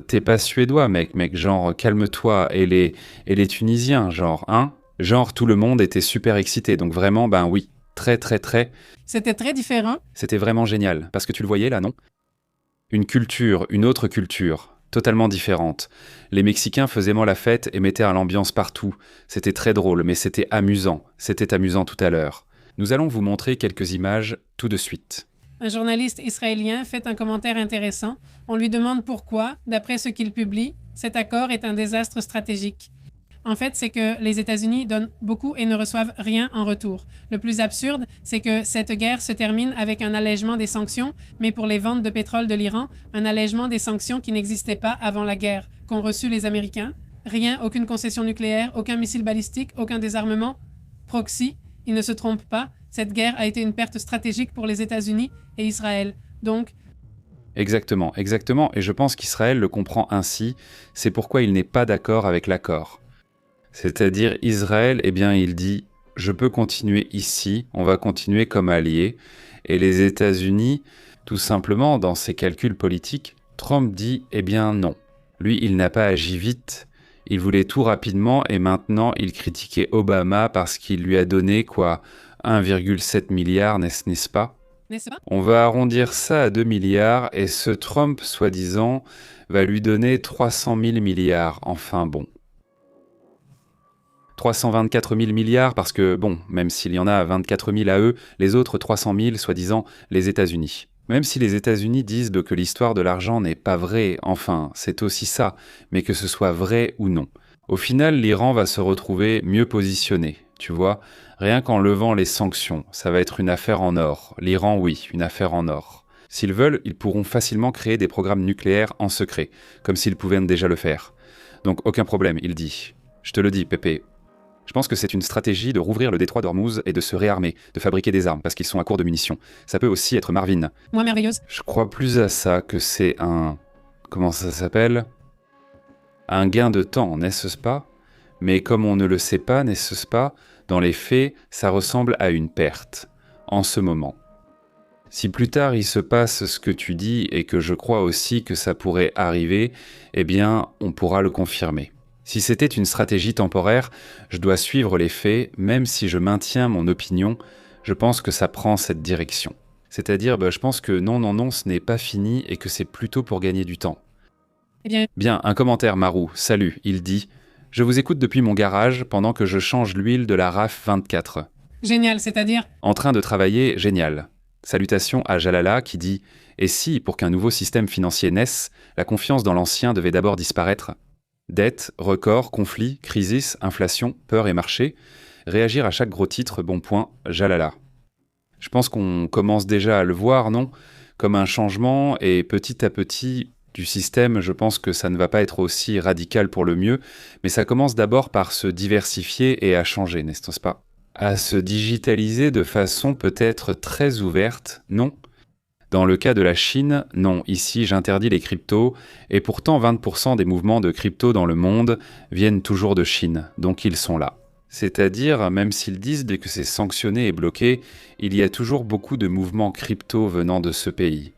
t'es pas suédois, mec, genre, calme-toi. Et les Tunisiens, genre, hein? Genre, tout le monde était super excité, donc vraiment, ben oui, très, très, très. C'était très différent. C'était vraiment génial, parce que tu le voyais là, non? Une culture, une autre culture, totalement différente. Les Mexicains faisaient la fête et mettaient à l'ambiance partout. C'était très drôle, mais c'était amusant. C'était amusant tout à l'heure. Nous allons vous montrer quelques images tout de suite. Un journaliste israélien fait un commentaire intéressant. On lui demande pourquoi, d'après ce qu'il publie, cet accord est un désastre stratégique. En fait, c'est que les États-Unis donnent beaucoup et ne reçoivent rien en retour. Le plus absurde, c'est que cette guerre se termine avec un allègement des sanctions, mais pour les ventes de pétrole de l'Iran, un allègement des sanctions qui n'existaient pas avant la guerre, qu'ont reçu les Américains. Rien, aucune concession nucléaire, aucun missile balistique, aucun désarmement. Proxy, ils ne se trompent pas, cette guerre a été une perte stratégique pour les États-Unis et Israël. Donc, Exactement, et je pense qu'Israël le comprend ainsi, c'est pourquoi il n'est pas d'accord avec l'accord. C'est-à-dire Israël, eh bien il dit « je peux continuer ici, on va continuer comme alliés », et les États-Unis, tout simplement dans ses calculs politiques, Trump dit « eh bien non ». Lui, il n'a pas agi vite, il voulait tout rapidement et maintenant il critiquait Obama parce qu'il lui a donné 1,7 milliard, n'est-ce pas ? n'est-ce pas? On va arrondir ça à 2 milliards et ce Trump, soi-disant, va lui donner 300 000 milliards. Enfin bon. 324 000 milliards parce que, bon, même s'il y en a 24 000 à eux, les autres 300 000, soi-disant, les États-Unis. Même si les États-Unis disent que l'histoire de l'argent n'est pas vraie, enfin, c'est aussi ça, mais que ce soit vrai ou non. Au final, l'Iran va se retrouver mieux positionné, tu vois. Rien qu'en levant les sanctions, ça va être une affaire en or. L'Iran, oui, une affaire en or. S'ils veulent, ils pourront facilement créer des programmes nucléaires en secret, comme s'ils pouvaient déjà le faire. Donc aucun problème, il dit. Je te le dis, Pépé. Je pense que c'est une stratégie de rouvrir le détroit d'Ormuz et de se réarmer, de fabriquer des armes, parce qu'ils sont à court de munitions. Ça peut aussi être Marvin. Moi merveilleuse. Je crois plus à ça que c'est un... Comment ça s'appelle ? Un gain de temps, n'est-ce pas ? Mais comme on ne le sait pas, n'est-ce pas ? Dans les faits, ça ressemble à une perte, en ce moment. Si plus tard il se passe ce que tu dis et que je crois aussi que ça pourrait arriver, eh bien, on pourra le confirmer. Si c'était une stratégie temporaire, je dois suivre les faits, même si je maintiens mon opinion, je pense que ça prend cette direction. C'est-à-dire, je pense que non, ce n'est pas fini et que c'est plutôt pour gagner du temps. Eh bien, Bien, un commentaire, Marou. Salut, il dit « Je vous écoute depuis mon garage pendant que je change l'huile de la RAF 24. génial, c'est-à-dire, En train de travailler, génial. » Salutations à Jalala qui dit « Et si, pour qu'un nouveau système financier naisse, la confiance dans l'ancien devait d'abord disparaître ? Dette, record, conflit, crisis, inflation, peur et marché. Réagir à chaque gros titre, bon point, Jalala. » Je pense qu'on commence déjà à le voir, non ? Comme un changement, et petit à petit, du système, je pense que ça ne va pas être aussi radical pour le mieux, mais ça commence d'abord par se diversifier et à changer, n'est-ce pas ? À se digitaliser de façon peut-être très ouverte, non ? Dans le cas de la Chine, non, ici j'interdis les cryptos, et pourtant 20% des mouvements de crypto dans le monde viennent toujours de Chine, donc ils sont là. C'est-à-dire, même s'ils disent que c'est sanctionné et bloqué, il y a toujours beaucoup de mouvements crypto venant de ce pays.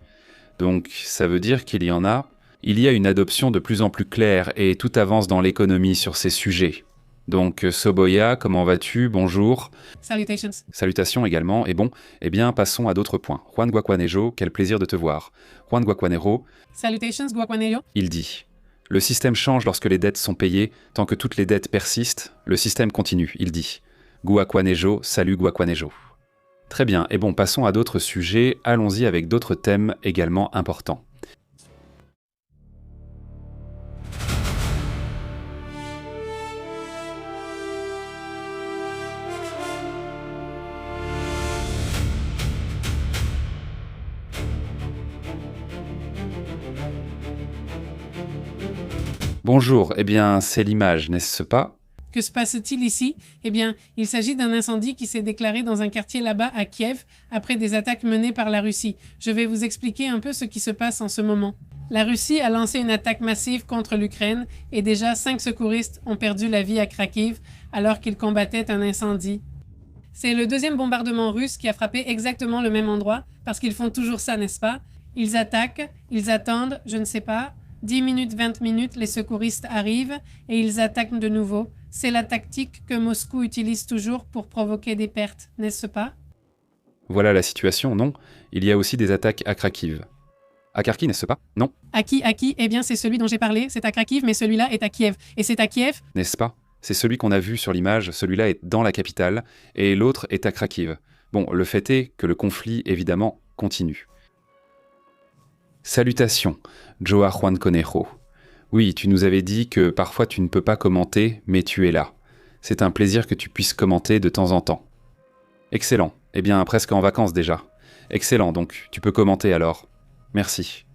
Donc ça veut dire qu'il y en a. Il y a une adoption de plus en plus claire et tout avance dans l'économie sur ces sujets. Donc Soboya, comment vas-tu ? Bonjour. salutations. Salutations également, et bon, eh bien passons à d'autres points. Juan Guacuanejo, quel plaisir de te voir. Juan Guacuanejo, Salutations, Guacuanejo. il dit « Le système change lorsque les dettes sont payées, tant que toutes les dettes persistent, le système continue, il dit. Guacuanejo, salut Guacuanejo. » Très bien, et bon, passons à d'autres sujets, allons-y avec d'autres thèmes également importants. Bonjour, eh bien c'est l'image, n'est-ce pas ? Que se passe-t-il ici? Eh bien, il s'agit d'un incendie qui s'est déclaré dans un quartier là-bas à Kiev, après des attaques menées par la Russie. Je vais vous expliquer un peu ce qui se passe en ce moment. La Russie a lancé une attaque massive contre l'Ukraine et déjà 5 secouristes ont perdu la vie à Kharkiv alors qu'ils combattaient un incendie. C'est le deuxième bombardement russe qui a frappé exactement le même endroit, parce qu'ils font toujours ça, n'est-ce pas? Ils attaquent, ils attendent, je ne sais pas, 10 minutes, 20 minutes, les secouristes arrivent et ils attaquent de nouveau. C'est la tactique que Moscou utilise toujours pour provoquer des pertes, n'est-ce pas? Voilà la situation, non? Il y a aussi des attaques à Kharkiv. À Kharkiv, n'est-ce pas? Non. À qui? Eh bien, c'est celui dont j'ai parlé, c'est à Kharkiv, mais celui-là est à Kiev. Et c'est à Kiev? N'est-ce pas? C'est celui qu'on a vu sur l'image, celui-là est dans la capitale, et l'autre est à Kharkiv. Bon, le fait est que le conflit, évidemment, continue. Salutations, Joa Juan Conejo. Oui, tu nous avais dit que parfois tu ne peux pas commenter, mais tu es là. C'est un plaisir que tu puisses commenter de temps en temps. Excellent. Eh bien, presque en vacances déjà. Excellent, donc, tu peux commenter alors. Merci.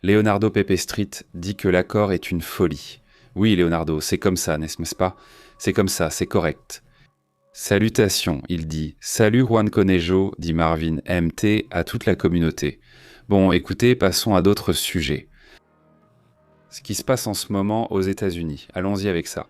Leonardo Pepe Street dit que l'accord est une folie. Oui, Leonardo, c'est comme ça, n'est-ce pas? C'est comme ça, c'est correct. Salutations, il dit. Salut Juan Conejo, dit Marvin MT à toute la communauté. Bon, écoutez, passons à d'autres sujets. Ce qui se passe en ce moment aux États-Unis. Allons-y avec ça.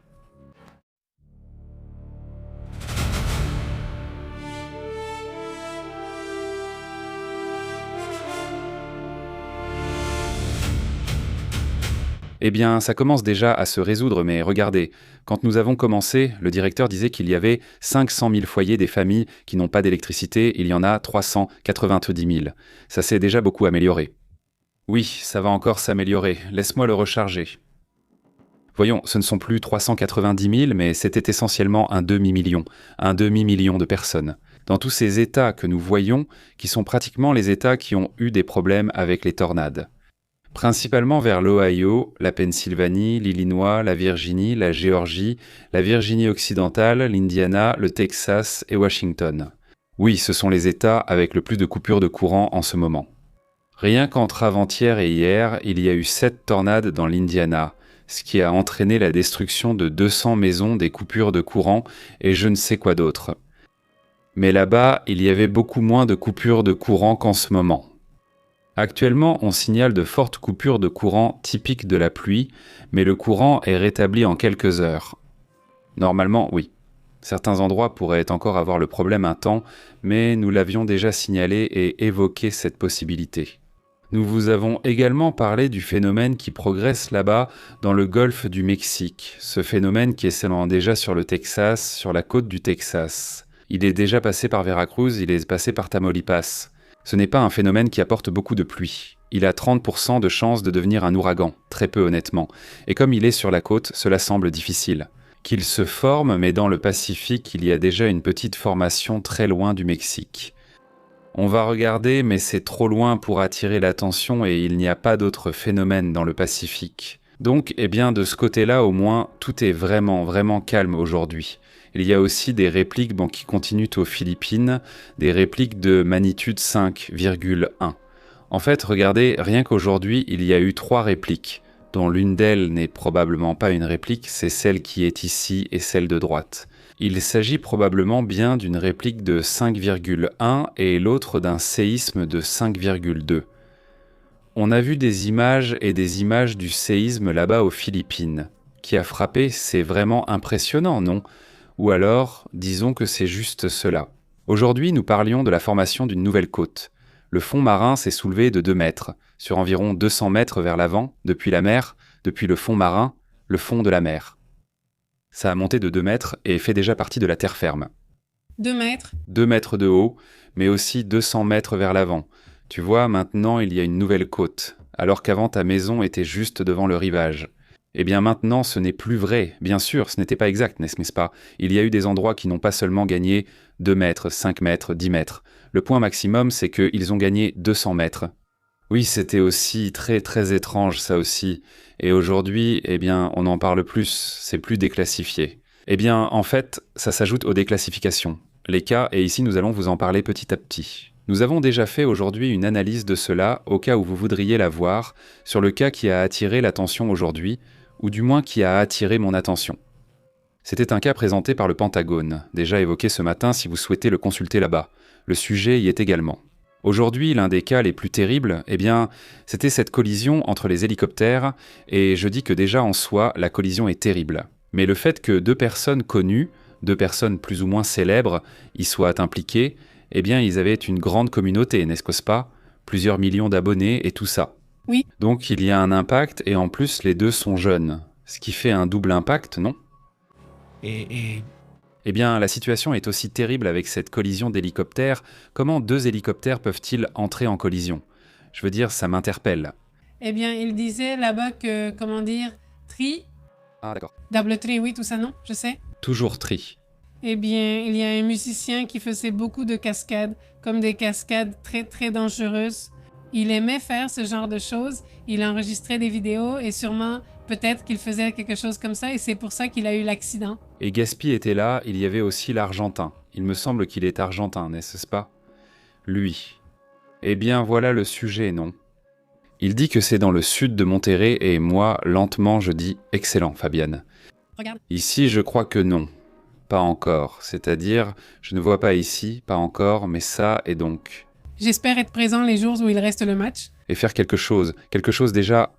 Eh bien, ça commence déjà à se résoudre, mais regardez, quand nous avons commencé, le directeur disait qu'il y avait 500 000 foyers des familles qui n'ont pas d'électricité, il y en a 390 000. Ça s'est déjà beaucoup amélioré. Oui, ça va encore s'améliorer, laisse-moi le recharger. Voyons, ce ne sont plus 390 000, mais c'était essentiellement un demi-million de personnes. Dans tous ces États que nous voyons, qui sont pratiquement les États qui ont eu des problèmes avec les tornades. Principalement vers l'Ohio, la Pennsylvanie, l'Illinois, la Virginie, la Géorgie, la Virginie occidentale, l'Indiana, le Texas et Washington. Oui, ce sont les États avec le plus de coupures de courant en ce moment. Rien qu'entre avant-hier et hier, il y a eu 7 tornades dans l'Indiana, ce qui a entraîné la destruction de 200 maisons, des coupures de courant et je ne sais quoi d'autre. Mais là-bas, il y avait beaucoup moins de coupures de courant qu'en ce moment. Actuellement, on signale de fortes coupures de courant typiques de la pluie, mais le courant est rétabli en quelques heures. Normalement, oui. Certains endroits pourraient encore avoir le problème un temps, mais nous l'avions déjà signalé et évoqué cette possibilité. Nous vous avons également parlé du phénomène qui progresse là-bas dans le golfe du Mexique, ce phénomène qui est s'étend déjà sur le Texas, sur la côte du Texas. Il est déjà passé par Veracruz, il est passé par Tamaulipas. Ce n'est pas un phénomène qui apporte beaucoup de pluie. Il a 30% de chances de devenir un ouragan, très peu honnêtement. Et comme il est sur la côte, cela semble difficile. Qu'il se forme, mais dans le Pacifique, il y a déjà une petite formation très loin du Mexique. On va regarder, mais c'est trop loin pour attirer l'attention et il n'y a pas d'autres phénomènes dans le Pacifique. Donc, eh bien, de ce côté-là, au moins, tout est vraiment, vraiment calme aujourd'hui. Il y a aussi des répliques qui continuent aux Philippines, des répliques de magnitude 5,1. En fait, regardez, rien qu'aujourd'hui, il y a eu 3 répliques, dont l'une d'elles n'est probablement pas une réplique, c'est celle qui est ici et celle de droite. Il s'agit probablement bien d'une réplique de 5,1 et l'autre d'un séisme de 5,2. On a vu des images et des images du séisme là-bas aux Philippines. Qui a frappé, c'est vraiment impressionnant, non ? Ou alors, disons que c'est juste cela. Aujourd'hui, nous parlions de la formation d'une nouvelle côte. Le fond marin s'est soulevé de 2 mètres, sur environ 200 mètres vers l'avant, depuis la mer, depuis le fond marin, le fond de la mer. Ça a monté de 2 mètres et fait déjà partie de la terre ferme. 2 mètres? 2 mètres de haut, mais aussi 200 mètres vers l'avant. Tu vois, maintenant, il y a une nouvelle côte, alors qu'avant ta maison était juste devant le rivage. Eh bien maintenant, ce n'est plus vrai. Bien sûr, ce n'était pas exact, n'est-ce pas? Il y a eu des endroits qui n'ont pas seulement gagné 2 mètres, 5 mètres, 10 mètres. Le point maximum, c'est qu'ils ont gagné 200 mètres. Oui, c'était aussi très très étrange, ça aussi. Et aujourd'hui, eh bien, on n'en parle plus, c'est plus déclassifié. Eh bien, en fait, ça s'ajoute aux déclassifications. Les cas, et ici nous allons vous en parler petit à petit. Nous avons déjà fait aujourd'hui une analyse de cela, au cas où vous voudriez la voir, sur le cas qui a attiré l'attention aujourd'hui, ou du moins qui a attiré mon attention. C'était un cas présenté par le Pentagone, déjà évoqué ce matin si vous souhaitez le consulter là-bas. Le sujet y est également. Aujourd'hui, l'un des cas les plus terribles, c'était cette collision entre les hélicoptères, et je dis que déjà en soi, la collision est terrible. Mais le fait que 2 personnes connues, 2 personnes plus ou moins célèbres, y soient impliquées, ils avaient une grande communauté, n'est-ce pas? Plusieurs millions d'abonnés et tout ça. Oui. Donc il y a un impact, et en plus les 2 sont jeunes. Ce qui fait un double impact, non? Et La situation est aussi terrible avec cette collision d'hélicoptères. Comment 2 hélicoptères peuvent-ils entrer en collision? Je veux dire, ça m'interpelle. Il disait là-bas que, tri, Ah d'accord. double tri, oui, tout ça, non? Je sais. Toujours tri. Il y a un musicien qui faisait beaucoup de cascades, comme des cascades très, très dangereuses. Il aimait faire ce genre de choses. Il enregistrait des vidéos et sûrement, peut-être qu'il faisait quelque chose comme ça et c'est pour ça qu'il a eu l'accident. Et Gaspi était là, il y avait aussi l'Argentin. Il me semble qu'il est argentin, n'est-ce pas? Lui. Voilà le sujet, non? Il dit que c'est dans le sud de Monterrey et moi, lentement, je dis « Excellent, Fabienne ». Regarde. Ici, je crois que non. Pas encore. C'est-à-dire, je ne vois pas ici, pas encore, mais ça et donc. J'espère être présent les jours où il reste le match. Et faire quelque chose. Quelque chose déjà,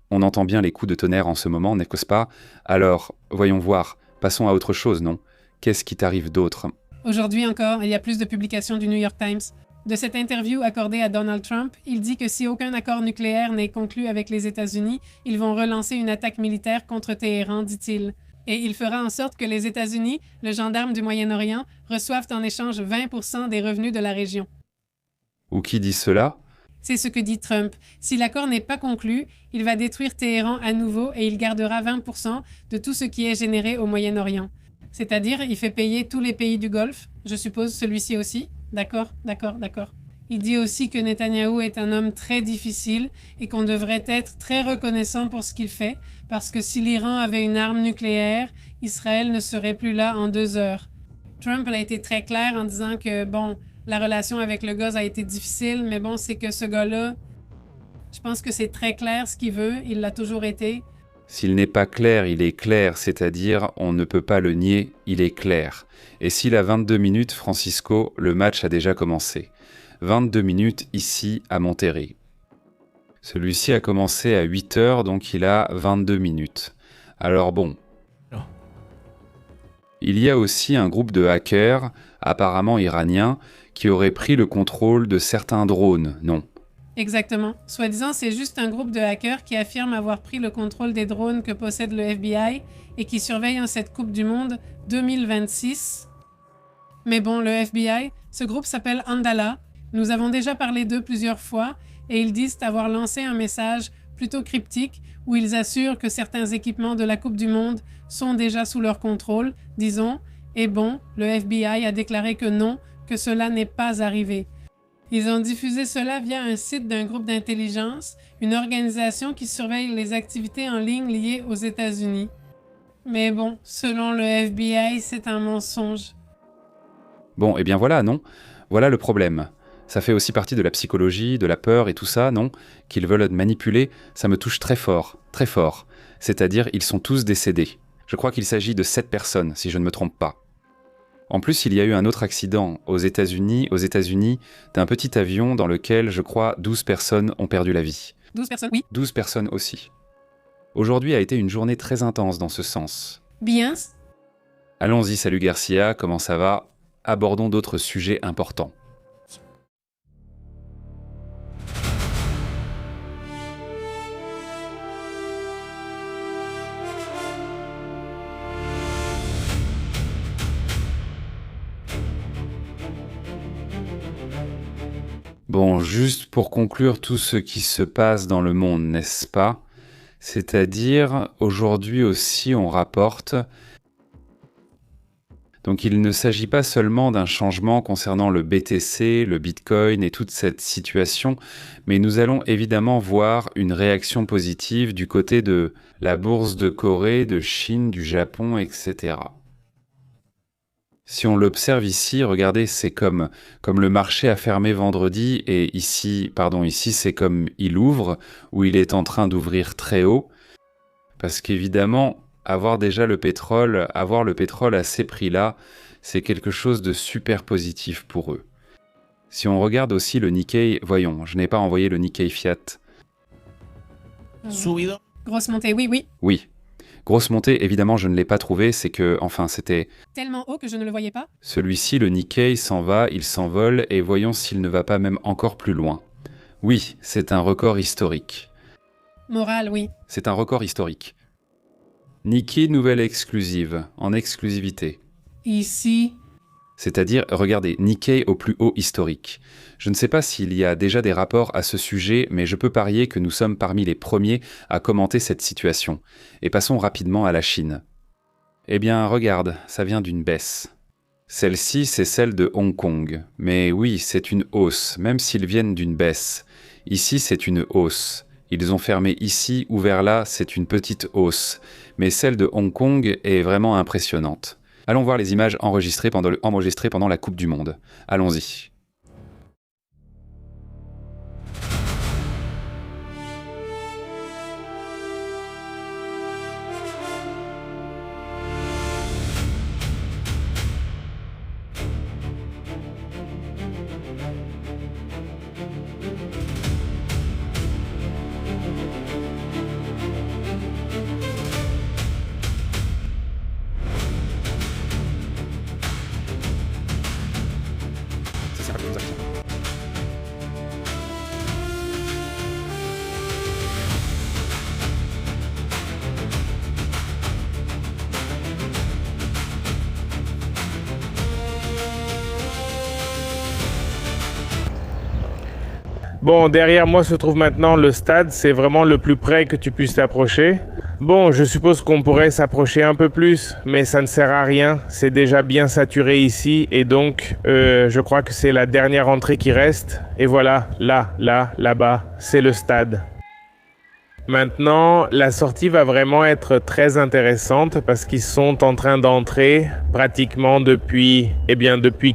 on entend bien les coups de tonnerre en ce moment, n'est-ce pas? Alors, voyons voir. Passons à autre chose, non? Qu'est-ce qui t'arrive d'autre? Aujourd'hui encore, il y a plus de publications du New York Times. De cette interview accordée à Donald Trump, il dit que si aucun accord nucléaire n'est conclu avec les États-Unis, ils vont relancer une attaque militaire contre Téhéran, dit-il. Et il fera en sorte que les États-Unis, le gendarme du Moyen-Orient, reçoivent en échange 20% des revenus de la région. Ou qui dit cela? C'est ce que dit Trump. Si l'accord n'est pas conclu, il va détruire Téhéran à nouveau et il gardera 20% de tout ce qui est généré au Moyen-Orient. C'est-à-dire, il fait payer tous les pays du Golfe, je suppose celui-ci aussi. D'accord. Il dit aussi que Netanyahou est un homme très difficile et qu'on devrait être très reconnaissant pour ce qu'il fait, parce que si l'Iran avait une arme nucléaire, Israël ne serait plus là en 2 heures. Trump a été très clair en disant que, la relation avec le gars a été difficile, mais c'est que ce gars-là, je pense que c'est très clair ce qu'il veut, il l'a toujours été. S'il n'est pas clair, il est clair, c'est-à-dire on ne peut pas le nier, il est clair. Et s'il a 22 minutes, Francisco, le match a déjà commencé. 22 minutes ici à Monterrey. Celui-ci a commencé à 8 heures, donc il a 22 minutes. Alors bon. Non. Il y a aussi un groupe de hackers, apparemment iraniens, qui aurait pris le contrôle de certains drones, non? Exactement. Soi-disant, c'est juste un groupe de hackers qui affirme avoir pris le contrôle des drones que possède le FBI et qui surveille en cette Coupe du Monde 2026. Mais le FBI, ce groupe s'appelle Andala. Nous avons déjà parlé d'eux plusieurs fois et ils disent avoir lancé un message plutôt cryptique où ils assurent que certains équipements de la Coupe du Monde sont déjà sous leur contrôle, disons, et le FBI a déclaré que non, que cela n'est pas arrivé. Ils ont diffusé cela via un site d'un groupe d'intelligence, une organisation qui surveille les activités en ligne liées aux États-Unis. Mais selon le FBI, c'est un mensonge. Voilà, non? Voilà le problème. Ça fait aussi partie de la psychologie, de la peur et tout ça, non? Qu'ils veulent manipuler, ça me touche très fort, très fort. C'est-à-dire, ils sont tous décédés. Je crois qu'il s'agit de 7 personnes, si je ne me trompe pas. En plus, il y a eu un autre accident aux États-Unis, d'un petit avion dans lequel, je crois, 12 personnes ont perdu la vie. 12 personnes, oui. 12 personnes aussi. Aujourd'hui a été une journée très intense dans ce sens. Bien. Allons-y, salut Garcia, comment ça va? Abordons d'autres sujets importants. Bon, juste pour conclure tout ce qui se passe dans le monde, n'est-ce pas? C'est-à-dire, aujourd'hui aussi, on rapporte... Donc il ne s'agit pas seulement d'un changement concernant le BTC, le Bitcoin et toute cette situation, mais nous allons évidemment voir une réaction positive du côté de la bourse de Corée, de Chine, du Japon, etc. Si on l'observe ici, regardez, c'est comme le marché a fermé vendredi et ici c'est comme il ouvre, ou il est en train d'ouvrir très haut. Parce qu'évidemment, avoir le pétrole à ces prix-là, c'est quelque chose de super positif pour eux. Si on regarde aussi le Nikkei, voyons, je n'ai pas envoyé le Nikkei Fiat. Subido. Grosse montée, oui, oui. Oui. Grosse montée, évidemment, je ne l'ai pas trouvé, c'est que, enfin, c'était... Tellement haut que je ne le voyais pas. Celui-ci, le Nikkei, s'en va, il s'envole, et voyons s'il ne va pas même encore plus loin. Oui, c'est un record historique. Morale, oui. C'est un record historique. Nikkei nouvelle exclusive, en exclusivité. Ici, C'est-à-dire, regardez, Nikkei au plus haut historique. Je ne sais pas s'il y a déjà des rapports à ce sujet, mais je peux parier que nous sommes parmi les premiers à commenter cette situation. Et passons rapidement à la Chine. Eh bien, regarde, ça vient d'une baisse. Celle-ci, c'est celle de Hong Kong. Mais oui, c'est une hausse, même s'ils viennent d'une baisse. Ici, c'est une hausse. Ils ont fermé ici, ouvert là, c'est une petite hausse. Mais celle de Hong Kong est vraiment impressionnante. Allons voir les images enregistrées pendant la Coupe du Monde. Allons-y. Bon, derrière moi se trouve maintenant le stade, c'est vraiment le plus près que tu puisses t'approcher. Bon, je suppose qu'on pourrait s'approcher un peu plus, mais ça ne sert à rien, c'est déjà bien saturé ici, et donc je crois que c'est la dernière entrée qui reste, et voilà, là-bas, c'est le stade. Maintenant, la sortie va vraiment être très intéressante parce qu'ils sont en train d'entrer pratiquement depuis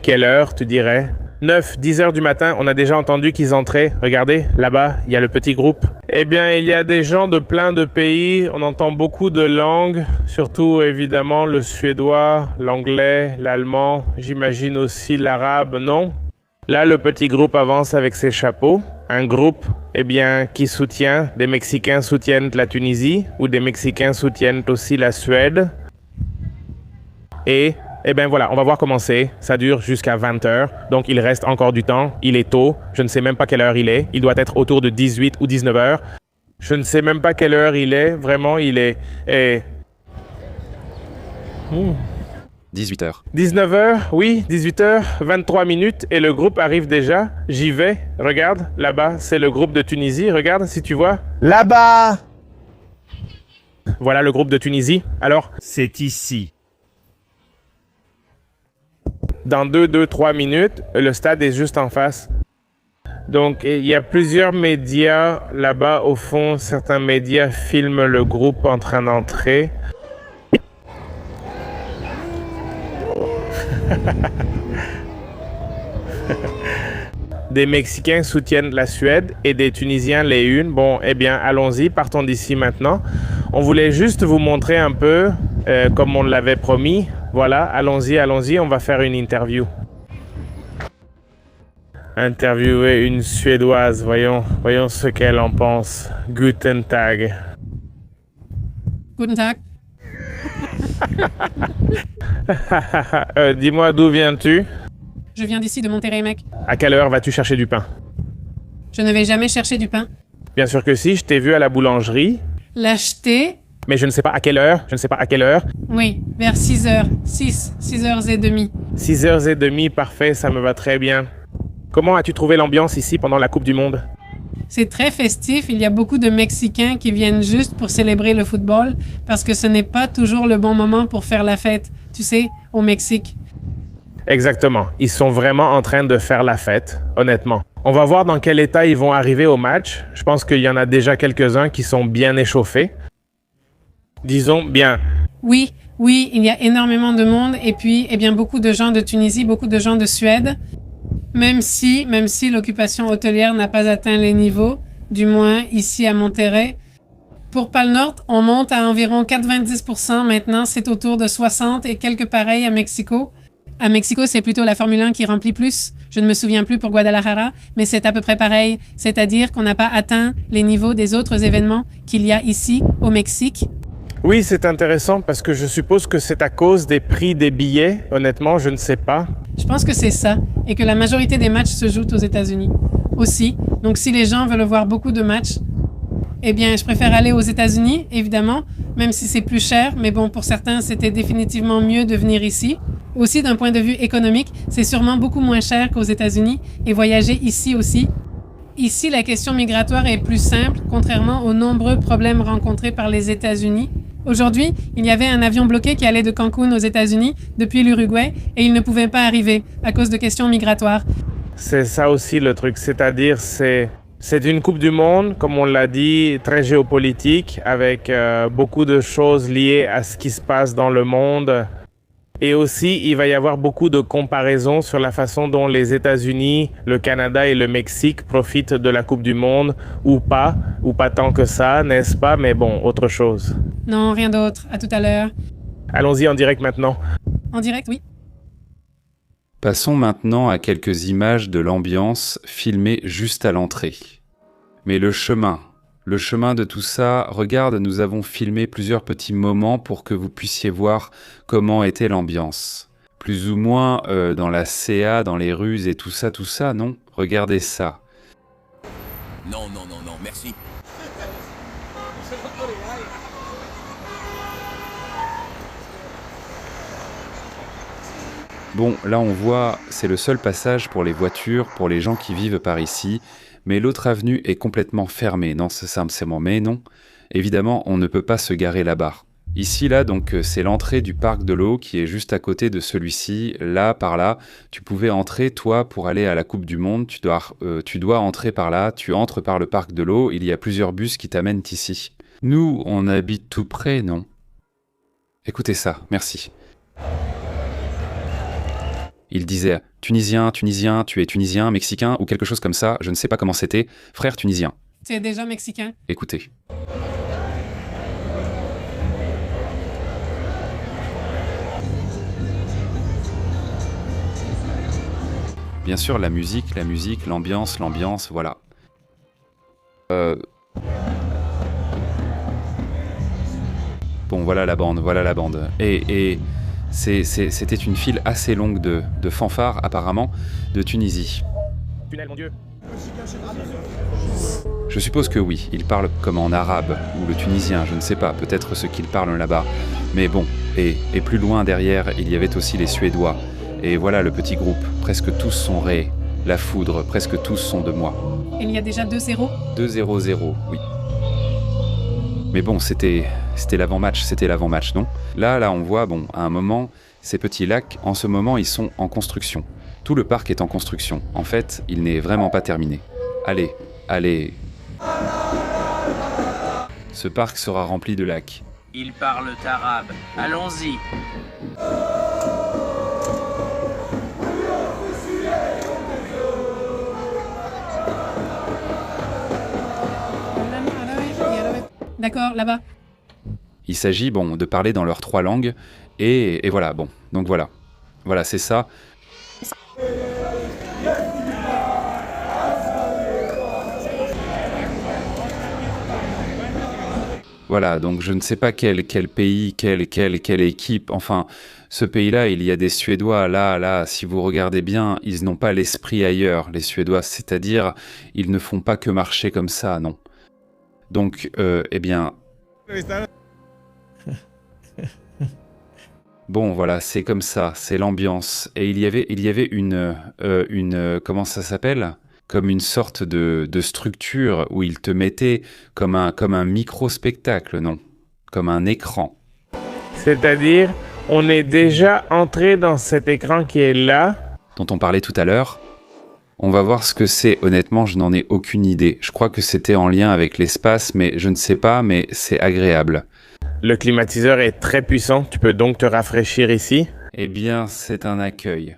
quelle heure, tu dirais ? 9, 10 heures du matin, on a déjà entendu qu'ils entraient. Regardez, là-bas, il y a le petit groupe. Eh bien, il y a des gens de plein de pays. On entend beaucoup de langues, surtout évidemment le suédois, l'anglais, l'allemand, j'imagine aussi l'arabe, non? Là, le petit groupe avance avec ses chapeaux. Un groupe, qui soutient, des Mexicains soutiennent la Tunisie, ou des Mexicains soutiennent aussi la Suède. Et voilà, on va voir comment c'est. Ça dure jusqu'à 20h, donc il reste encore du temps. Il est tôt, je ne sais même pas quelle heure il est. Il doit être autour de 18 ou 19h. Je ne sais même pas quelle heure il est. Vraiment, il est... 18h. 19h, oui, 18h, 23 minutes, et le groupe arrive déjà. J'y vais, regarde, là-bas, c'est le groupe de Tunisie. Regarde, si tu vois. Là-bas! Voilà le groupe de Tunisie. Alors, C'est ici. dans 3 minutes, le stade est juste en face. Donc, il y a plusieurs médias là-bas. Au fond, certains médias filment le groupe en train d'entrer. Des Mexicains soutiennent la Suède et des Tunisiens les unes. Bon, allons-y, partons d'ici maintenant. On voulait juste vous montrer un peu, comme on l'avait promis. Voilà, allons-y, on va faire une interview. Interviewer une Suédoise, voyons ce qu'elle en pense. Guten Tag. Guten Tag. Dis-moi, d'où viens-tu? Je viens d'ici de Monterrey, mec. À quelle heure vas-tu chercher du pain? Je ne vais jamais chercher du pain. Bien sûr que si, je t'ai vu à la boulangerie, L'acheter, mais je ne sais pas à quelle heure, oui, vers 6h. 6h30. 6h30, parfait, ça me va très bien. Comment as-tu trouvé l'ambiance ici pendant la Coupe du Monde? C'est très festif. Il y a beaucoup de Mexicains qui viennent juste pour célébrer le football parce que ce n'est pas toujours le bon moment pour faire la fête, tu sais, au Mexique. Exactement, ils sont vraiment en train de faire la fête, honnêtement. On va voir dans quel état ils vont arriver au match. Je pense qu'il y en a déjà quelques-uns qui sont bien échauffés. Disons bien. Oui, il y a énormément de monde et puis, beaucoup de gens de Tunisie, beaucoup de gens de Suède. Même si l'occupation hôtelière n'a pas atteint les niveaux, du moins ici à Monterrey, Pour Pal Norte, on monte à environ 90% maintenant, c'est autour de 60 et quelques pareils à Mexico. À Mexico, c'est plutôt la Formule 1 qui remplit plus. Je ne me souviens plus pour Guadalajara, mais c'est à peu près pareil. C'est-à-dire qu'on n'a pas atteint les niveaux des autres événements qu'il y a ici, au Mexique. Oui, c'est intéressant parce que je suppose que c'est à cause des prix des billets. Honnêtement, je ne sais pas. Je pense que c'est ça, et que la majorité des matchs se jouent aux États-Unis. Aussi, donc si les gens veulent voir beaucoup de matchs, eh bien, je préfère aller aux États-Unis, évidemment, même si c'est plus cher, mais bon, pour certains, c'était définitivement mieux de venir ici. Aussi, d'un point de vue économique, c'est sûrement beaucoup moins cher qu'aux États-Unis, et voyager ici aussi. Ici, la question migratoire est plus simple, contrairement aux nombreux problèmes rencontrés par les États-Unis. Aujourd'hui, il y avait un avion bloqué qui allait de Cancun aux États-Unis depuis l'Uruguay, et il ne pouvait pas arriver à cause de questions migratoires. C'est ça aussi le truc, c'est-à-dire c'est une Coupe du Monde, comme on l'a dit, très géopolitique, avec beaucoup de choses liées à ce qui se passe dans le monde. Et aussi, il va y avoir beaucoup de comparaisons sur la façon dont les États-Unis, le Canada et le Mexique profitent de la Coupe du Monde, ou pas tant que ça, n'est-ce pas? Mais bon, autre chose. Non, rien d'autre. À tout à l'heure. Allons-y en direct maintenant. En direct, oui. Passons maintenant à quelques images de l'ambiance filmées juste à l'entrée. Mais le chemin de tout ça, regarde, nous avons filmé plusieurs petits moments pour que vous puissiez voir comment était l'ambiance. Plus ou moins dans la CA, dans les rues et tout ça, non? Regardez ça. Non, merci. Bon, là on voit, c'est le seul passage pour les voitures, pour les gens qui vivent par ici, mais l'autre avenue est complètement fermée. Non, c'est simplement, mais non. Évidemment, on ne peut pas se garer là-bas. Ici, là, donc, c'est l'entrée du parc de l'eau qui est juste à côté de celui-ci. Là, par là, tu pouvais entrer, toi, pour aller à la Coupe du Monde. Tu dois entrer par là. Tu entres par le parc de l'eau. Il y a plusieurs bus qui t'amènent ici. Nous, on habite tout près, non? Écoutez ça, merci. Il disait « Tunisien, tu es tunisien, mexicain ou quelque chose comme ça, je ne sais pas comment c'était, frère tunisien. » Tu es déjà mexicain. Écoutez. Bien sûr, la musique, l'ambiance, voilà. Bon, voilà la bande. Et c'était une file assez longue de fanfares, apparemment, de Tunisie. Tunnel, mon Dieu. Je suppose que oui, ils parlent comme en arabe, ou le tunisien, je ne sais pas, peut-être ce qu'ils parlent là-bas. Mais bon, et plus loin derrière, il y avait aussi les Suédois. Et voilà le petit groupe, presque tous sont raies. La foudre, presque tous sont de moi. Il y a déjà 2-0. 2-0-0, oui. Mais bon, c'était l'avant-match, non? Là, on voit, bon, à un moment, ces petits lacs, en ce moment, ils sont en construction. Tout le parc est en construction. En fait, il n'est vraiment pas terminé. Allez. Ce parc sera rempli de lacs. Ils parlent arabe. Allons-y. D'accord, là-bas. Il s'agit, bon, de parler dans leurs 3 langues, et voilà, bon, donc voilà. Voilà, c'est ça. Voilà, donc je ne sais pas quel pays, quelle équipe, enfin, ce pays-là, il y a des Suédois, là, si vous regardez bien, ils n'ont pas l'esprit ailleurs, les Suédois, c'est-à-dire, ils ne font pas que marcher comme ça, non. Donc, eh bien... Bon, voilà, c'est comme ça, c'est l'ambiance. Et il y avait une comment ça s'appelle? Comme une sorte de structure où ils te mettaient comme un micro-spectacle, non? Comme un écran. C'est-à-dire, on est déjà entré dans cet écran qui est là. Dont on parlait tout à l'heure. On va voir ce que c'est. Honnêtement, je n'en ai aucune idée. Je crois que c'était en lien avec l'espace, mais je ne sais pas, mais c'est agréable. Le climatiseur est très puissant, tu peux donc te rafraîchir ici. Eh bien, c'est un accueil.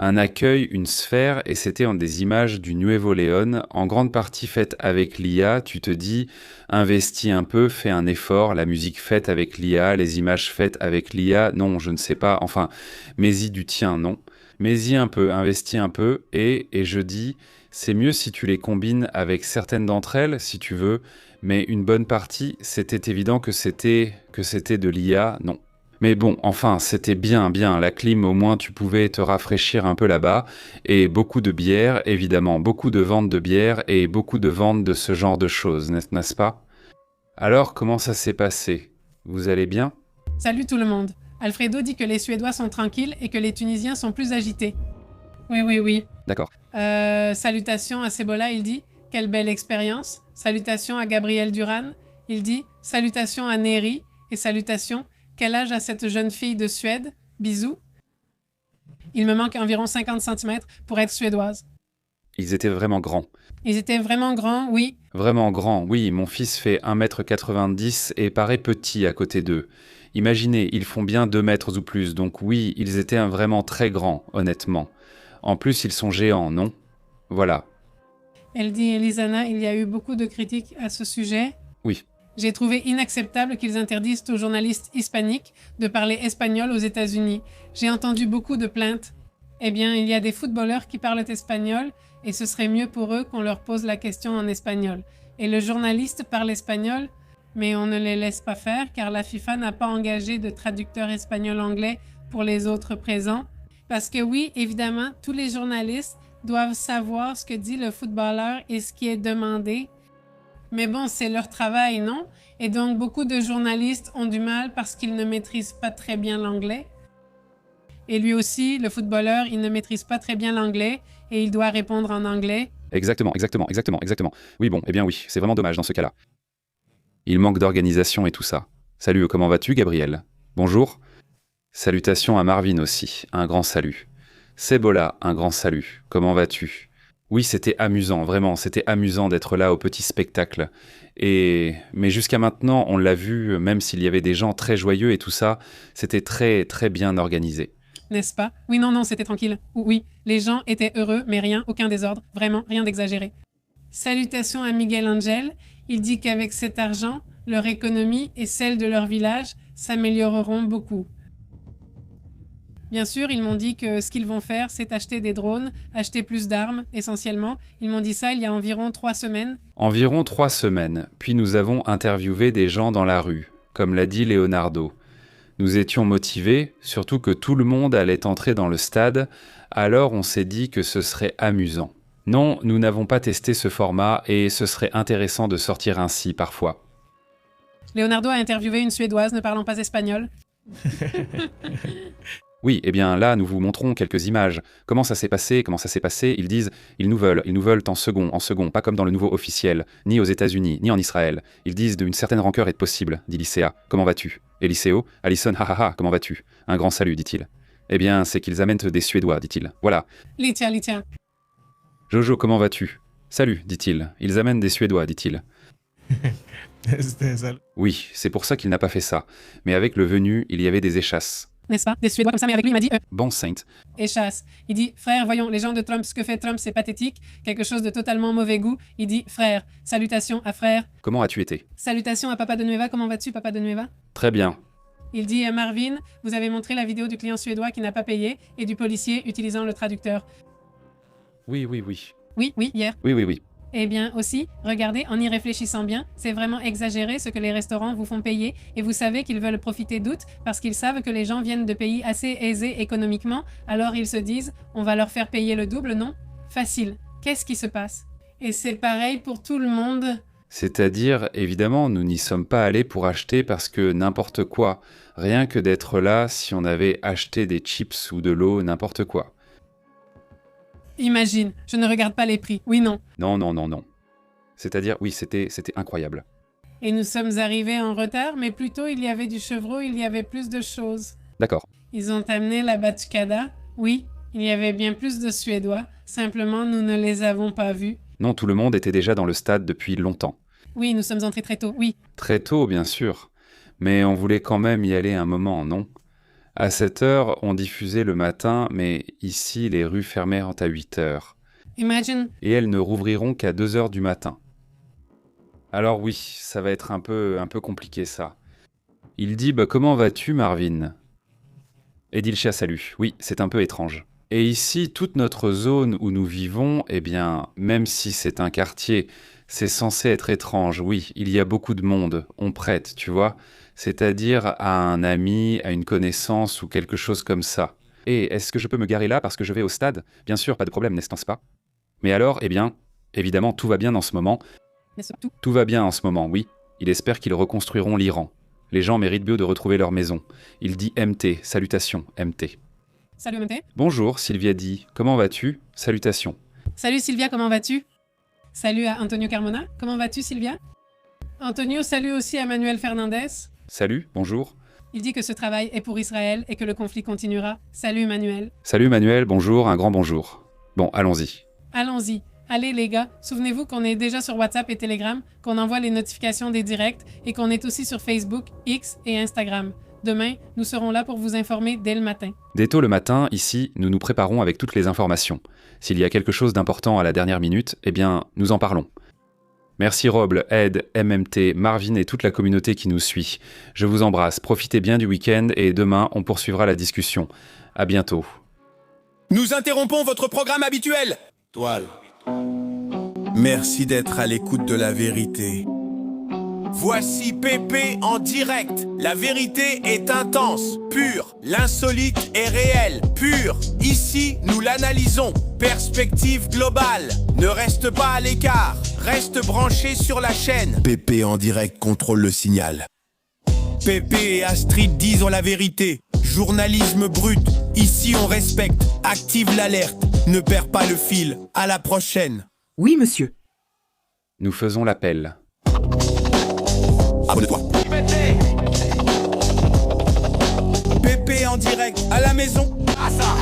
Un accueil, une sphère, et c'était en des images du Nuevo León, en grande partie faites avec l'IA. Tu te dis, investis un peu, fais un effort, la musique faite avec l'IA, les images faites avec l'IA, non, je ne sais pas, enfin, mets-y du tien, non. Mets-y un peu, investis un peu, et je dis, c'est mieux si tu les combines avec certaines d'entre elles, si tu veux, mais une bonne partie, c'était évident que c'était de l'IA, non. Mais bon, enfin, c'était bien, la clim, au moins tu pouvais te rafraîchir un peu là-bas, et beaucoup de bière, évidemment, beaucoup de ventes de bière, et beaucoup de ventes de ce genre de choses, n'est-ce pas? Alors, comment ça s'est passé? Vous allez bien? Salut tout le monde. Alfredo dit que les Suédois sont tranquilles et que les Tunisiens sont plus agités. Oui. D'accord. Salutations à Cebola, il dit. Quelle belle expérience. Salutations à Gabriel Duran. Il dit. Salutations à Neri. Et salutations. Quel âge a cette jeune fille de Suède? Bisous. Il me manque environ 50 cm pour être suédoise. Ils étaient vraiment grands. Ils étaient vraiment grands, oui. Vraiment grands, oui. Mon fils fait 1,90 m et paraît petit à côté d'eux. Imaginez, ils font bien 2 mètres ou plus, donc oui, ils étaient vraiment très grands, honnêtement. En plus, ils sont géants, non? Voilà. Elle dit, Elisana, il y a eu beaucoup de critiques à ce sujet. Oui. J'ai trouvé inacceptable qu'ils interdisent aux journalistes hispaniques de parler espagnol aux États-Unis. J'ai entendu beaucoup de plaintes. Eh bien, il y a des footballeurs qui parlent espagnol et ce serait mieux pour eux qu'on leur pose la question en espagnol. Et le journaliste parle espagnol, mais on ne les laisse pas faire car la FIFA n'a pas engagé de traducteur espagnol-anglais pour les autres présents. Parce que oui, évidemment, tous les journalistes doivent savoir ce que dit le footballeur et ce qui est demandé. Mais bon, c'est leur travail, non? Et donc, beaucoup de journalistes ont du mal parce qu'ils ne maîtrisent pas très bien l'anglais. Et lui aussi, le footballeur, il ne maîtrise pas très bien l'anglais et il doit répondre en anglais. Exactement. Oui, bon, eh bien oui, c'est vraiment dommage dans ce cas-là. Il manque d'organisation et tout ça. Salut, comment vas-tu, Gabriel? Bonjour. Salutations à Marvin aussi, un grand salut. Cebola, un grand salut. Comment vas-tu? Oui, c'était amusant, vraiment, c'était amusant d'être là au petit spectacle. Mais jusqu'à maintenant, on l'a vu, même s'il y avait des gens très joyeux et tout ça, c'était très, très bien organisé. N'est-ce pas? Oui, non, c'était tranquille. Oui, les gens étaient heureux, mais aucun désordre, vraiment, rien d'exagéré. Salutations à Miguel Angel. Il dit qu'avec cet argent, leur économie et celle de leur village s'amélioreront beaucoup. Bien sûr, ils m'ont dit que ce qu'ils vont faire, c'est acheter des drones, acheter plus d'armes, essentiellement. Ils m'ont dit ça il y a environ 3 semaines. Environ 3 semaines. Puis nous avons interviewé des gens dans la rue, comme l'a dit Leonardo. Nous étions motivés, surtout que tout le monde allait entrer dans le stade, alors on s'est dit que ce serait amusant. Non, nous n'avons pas testé ce format et ce serait intéressant de sortir ainsi parfois. Leonardo a interviewé une Suédoise ne parlant pas espagnol. Oui, eh bien là, nous vous montrons quelques images. Comment ça s'est passé? Ils disent, ils nous veulent en second, pas comme dans le nouveau officiel, ni aux États-Unis, ni en Israël. Ils disent d'une certaine rancœur est possible, dit Lycéa. Comment vas-tu? Eliseo, Alison, comment vas-tu? Un grand salut, dit-il. Eh bien, c'est qu'ils amènent des Suédois, dit-il. Voilà. Litia. Jojo, comment vas-tu? Salut, dit-il. Ils amènent des Suédois, dit-il. Oui, c'est pour ça qu'il n'a pas fait ça. Mais avec le venu, il y avait des échasses. N'est-ce pas? Des Suédois comme ça, mais avec lui, il m'a dit Bon sainte. Échasse. Il dit, frère, voyons, les gens de Trump, ce que fait Trump, c'est pathétique, quelque chose de totalement mauvais goût. Il dit, frère, salutations à frère. Comment as-tu été? Salutations à Papa de Nueva, comment vas-tu, Papa de Nueva? Très bien. Il dit, Marvin, vous avez montré la vidéo du client suédois qui n'a pas payé et du policier utilisant le traducteur. Oui. Oui, hier. Oui. Eh bien aussi, regardez, en y réfléchissant bien, c'est vraiment exagéré ce que les restaurants vous font payer et vous savez qu'ils veulent profiter d'août parce qu'ils savent que les gens viennent de pays assez aisés économiquement, alors ils se disent, on va leur faire payer le double, non? Facile. Qu'est-ce qui se passe? Et c'est pareil pour tout le monde. C'est-à-dire, évidemment, nous n'y sommes pas allés pour acheter parce que n'importe quoi. Rien que d'être là, si on avait acheté des chips ou de l'eau, n'importe quoi. Imagine, je ne regarde pas les prix. Oui, non. Non. C'est-à-dire, oui, c'était incroyable. Et nous sommes arrivés en retard, mais plutôt il y avait du chevreau, il y avait plus de choses. D'accord. Ils ont amené la batucada. Oui, il y avait bien plus de Suédois. Simplement, nous ne les avons pas vus. Non, tout le monde était déjà dans le stade depuis longtemps. Oui, nous sommes entrés très tôt, oui. Très tôt, bien sûr. Mais on voulait quand même y aller un moment, non? À 7 heures, on diffusait le matin, mais ici, les rues fermèrent à 8 heures. Imagine, Et elles ne rouvriront qu'à 2 heures du matin. Alors oui, ça va être un peu compliqué ça. Il dit « Comment vas-tu, Marvin ?» Edilcia salue. Oui, c'est un peu étrange. Et ici, toute notre zone où nous vivons, eh bien, même si c'est un quartier, c'est censé être étrange. Oui, il y a beaucoup de monde, on prête, tu vois. C'est-à-dire à un ami, à une connaissance ou quelque chose comme ça. Et est-ce que je peux me garer là parce que je vais au stade ? Bien sûr, pas de problème, n'est-ce pas ? Mais alors, eh bien, évidemment, tout va bien en ce moment. Tout va bien en ce moment, oui. Il espère qu'ils reconstruiront l'Iran. Les gens méritent mieux de retrouver leur maison. Il dit MT, salutations, MT. salut MT. Bonjour, Sylvia dit. Comment vas-tu ? Salutations. Salut Sylvia, comment vas-tu? Salut à Antonio Carmona, comment vas-tu Sylvia? Antonio salue aussi à Manuel Fernandez. Salut, bonjour. Il dit que ce travail est pour Israël et que le conflit continuera. Salut Manuel. Salut Manuel, bonjour, un grand bonjour. Bon, allons-y. Allons-y. Allez les gars, souvenez-vous qu'on est déjà sur WhatsApp et Telegram, qu'on envoie les notifications des directs et qu'on est aussi sur Facebook, X et Instagram. Demain, nous serons là pour vous informer dès le matin. Dès tôt le matin, ici, nous nous préparons avec toutes les informations. S'il y a quelque chose d'important à la dernière minute, eh bien, nous en parlons. Merci Roble, Ed, MMT, Marvin et toute la communauté qui nous suit. Je vous embrasse, profitez bien du week-end et demain, on poursuivra la discussion. À bientôt. Nous interrompons votre programme habituel. Toile. Merci d'être à l'écoute de la vérité. Voici Pépé en direct. La vérité est intense, pure. L'insolite est réel, pur. Ici, nous l'analysons. Perspective globale. Ne reste pas à l'écart. Reste branché sur la chaîne. Pépé en direct contrôle le signal. Pépé et Astrid disent la vérité. Journalisme brut. Ici, on respecte. Active l'alerte. Ne perds pas le fil. À la prochaine. Oui, monsieur. Nous faisons l'appel. Abonne-toi. Pépé en direct. À la maison. Ah ça.